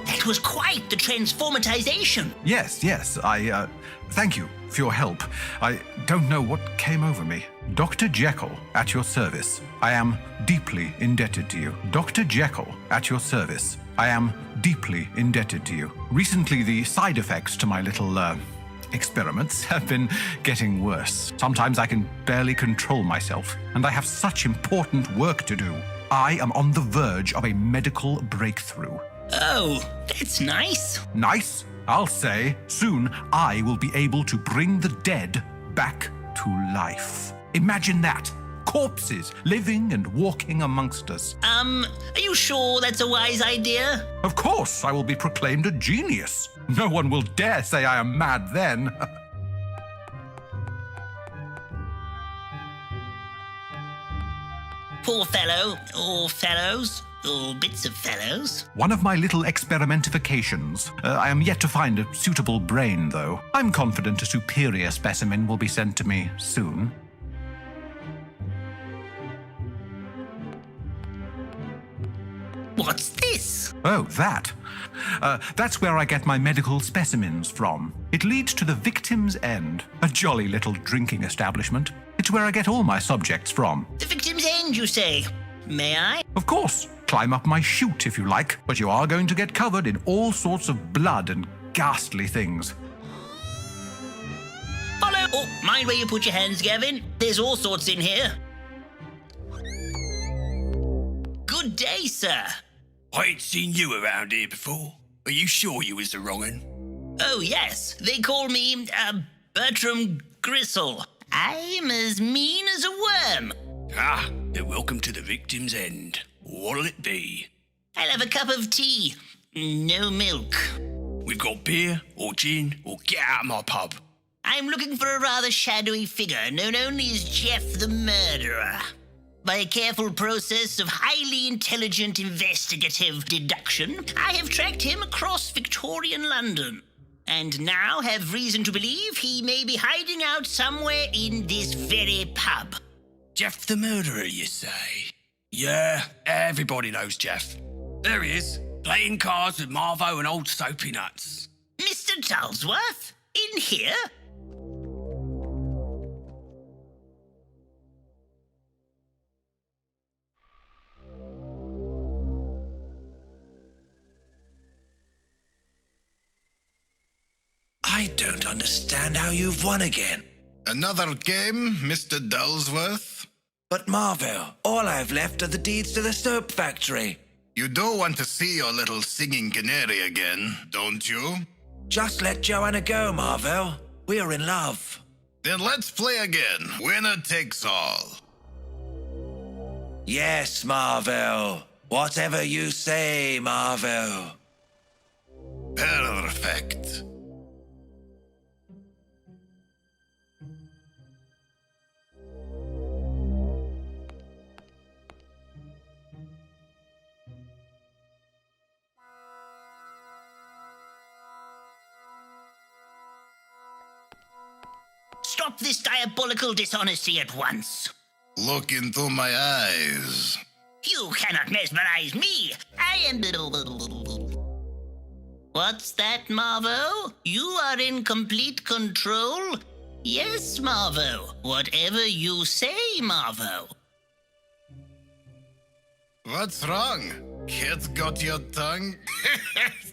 That was quite the transformatization. Yes, I, thank you for your help. I don't know what came over me. Dr. Jekyll, at your service. I am deeply indebted to you. Dr. Jekyll, at your service. I am deeply indebted to you. Recently, the side effects to my little, experiments have been getting worse. Sometimes I can barely control myself, and I have such important work to do. I am on the verge of a medical breakthrough. Oh, that's nice. Nice? I'll say. Soon, I will be able to bring the dead back to life. Imagine that. Corpses living and walking amongst us. Are you sure that's a wise idea? Of course, I will be proclaimed a genius. No one will dare say I am mad then. Poor fellow, or fellows, or bits of fellows. One of my little experimentifications. I am yet to find a suitable brain, though. I'm confident a superior specimen will be sent to me soon. What's this? Oh, that. That's where I get my medical specimens from. It leads to the Victim's End, a jolly little drinking establishment. It's where I get all my subjects from. The Victim's End, you say? May I? Of course. Climb up my chute if you like, but you are going to get covered in all sorts of blood and ghastly things. Follow! Oh, mind where you put your hands, Gavin. There's all sorts in here. Good day, sir. I ain't seen you around here before. Are you sure you was the wrong un? Oh, yes. They call me, Bertram Gristle. I'm as mean as a worm. Ah, then welcome to the Victim's End. What'll it be? I'll have a cup of tea. No milk. We've got beer, or gin, or get out of my pub. I'm looking for a rather shadowy figure known only as Jeff the Murderer. By a careful process of highly intelligent investigative deduction, I have tracked him across Victorian London, and now have reason to believe he may be hiding out somewhere in this very pub. Jeff the Murderer, you say? Yeah, everybody knows Jeff. There he is, playing cards with Marvo and old Soapy Nuts. Mr. Dulsworth? In here? I don't understand how you've won again. Another game, Mr. Dulsworth? But Marvel, all I've left are the deeds to the soap factory. You don't want to see your little singing canary again, don't you? Just let Joanna go, Marvel. We're in love. Then let's play again. Winner takes all. Yes, Marvel. Whatever you say, Marvel. Perfect. Stop this diabolical dishonesty at once. Look into my eyes. You cannot mesmerize me. I am... What's that, Marvo? You are in complete control? Yes, Marvo. Whatever you say, Marvo. What's wrong? Cat got your tongue?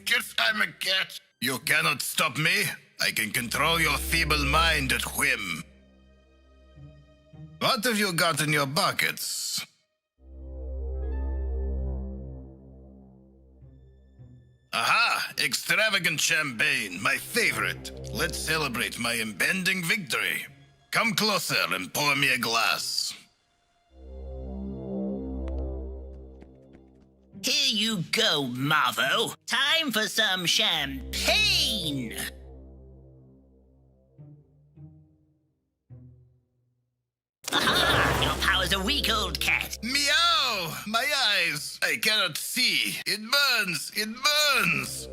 Guess I'm a cat. You cannot stop me. I can control your feeble mind at whim. What have you got in your buckets? Aha! Extravagant champagne, my favorite. Let's celebrate my impending victory. Come closer and pour me a glass. Here you go, Marvo. Time for some champagne. Aha! Your power's a weak old cat. Meow! My eyes! I cannot see. It burns! It burns!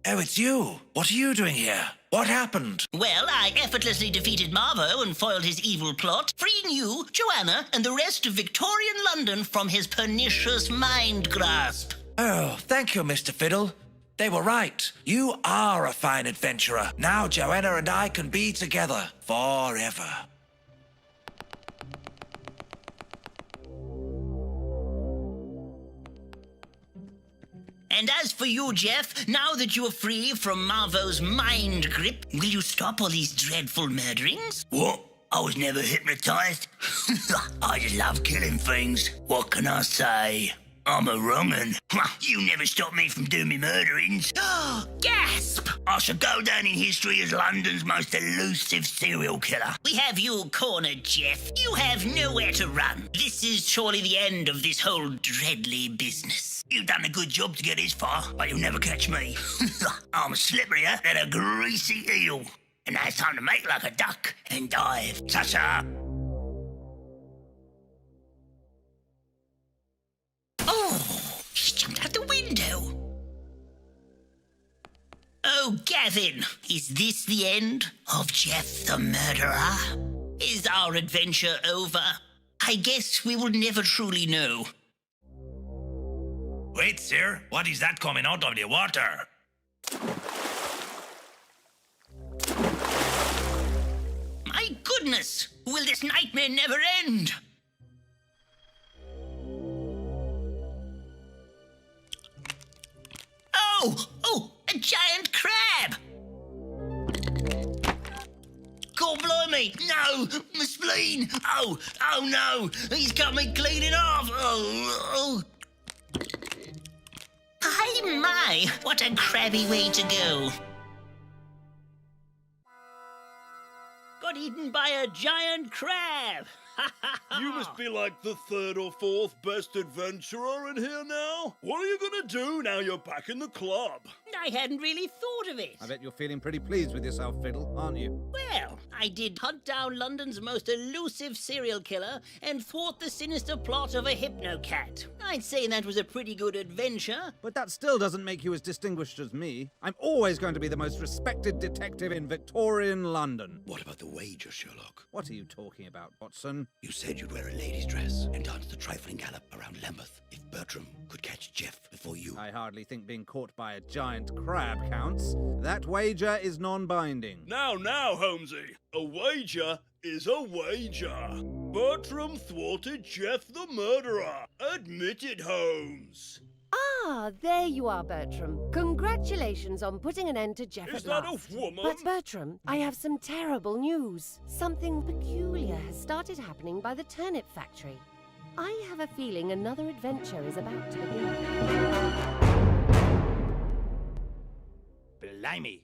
Oh, it's you. What are you doing here? What happened? Well, I effortlessly defeated Marvo and foiled his evil plot, freeing you, Joanna, and the rest of Victorian London from his pernicious mind grasp. Oh, thank you, Mr. Fiddle. They were right. You are a fine adventurer. Now Joanna and I can be together forever. And as for you, Jeff, now that you are free from Marvo's mind grip, will you stop all these dreadful murderings? What? I was never hypnotized. I just love killing things. What can I say? I'm a wrong'un. You never stopped me from doing me murderings. Gasp! I shall go down in history as London's most elusive serial killer. We have you cornered, Jeff. You have nowhere to run. This is surely the end of this whole dreadly business. You've done a good job to get this far, but you'll never catch me. I'm slipperier than a greasy eel. And now it's time to make like a duck and dive. Ta-ta! Oh, he's jumped out the window. Oh, Gavin, is this the end of Jeff the Murderer? Is our adventure over? I guess we will never truly know. Wait, sir. What is that coming out of the water? My goodness! Will this nightmare never end? Oh, a giant crab! God blimey! No! My spleen! Oh no! He's got me cleaning off! Oh. My! What a crabby way to go! Got eaten by a giant crab! You must be like the third or fourth best adventurer in here now. What are you gonna do now you're back in the club? I hadn't really thought of it. I bet you're feeling pretty pleased with yourself, Fiddle, aren't you? Well, I did hunt down London's most elusive serial killer and thwart the sinister plot of a hypnocat. I'd say that was a pretty good adventure. But that still doesn't make you as distinguished as me. I'm always going to be the most respected detective in Victorian London. What about the wager, Sherlock? What are you talking about, Watson? You said you'd wear a lady's dress and dance the trifling gallop around Lambeth if Bertram could catch Jeff before you. I hardly think being caught by a giant crab counts. That wager is non-binding. Now, Holmesy. A wager is a wager. Bertram thwarted Jeff the murderer. Admit it, Holmes. Ah, there you are, Bertram. Congratulations on putting an end to Jeff Is at that last. a woman? But Bertram, I have some terrible news. Something peculiar has started happening by the turnip factory. I have a feeling another adventure is about to begin. Blimey.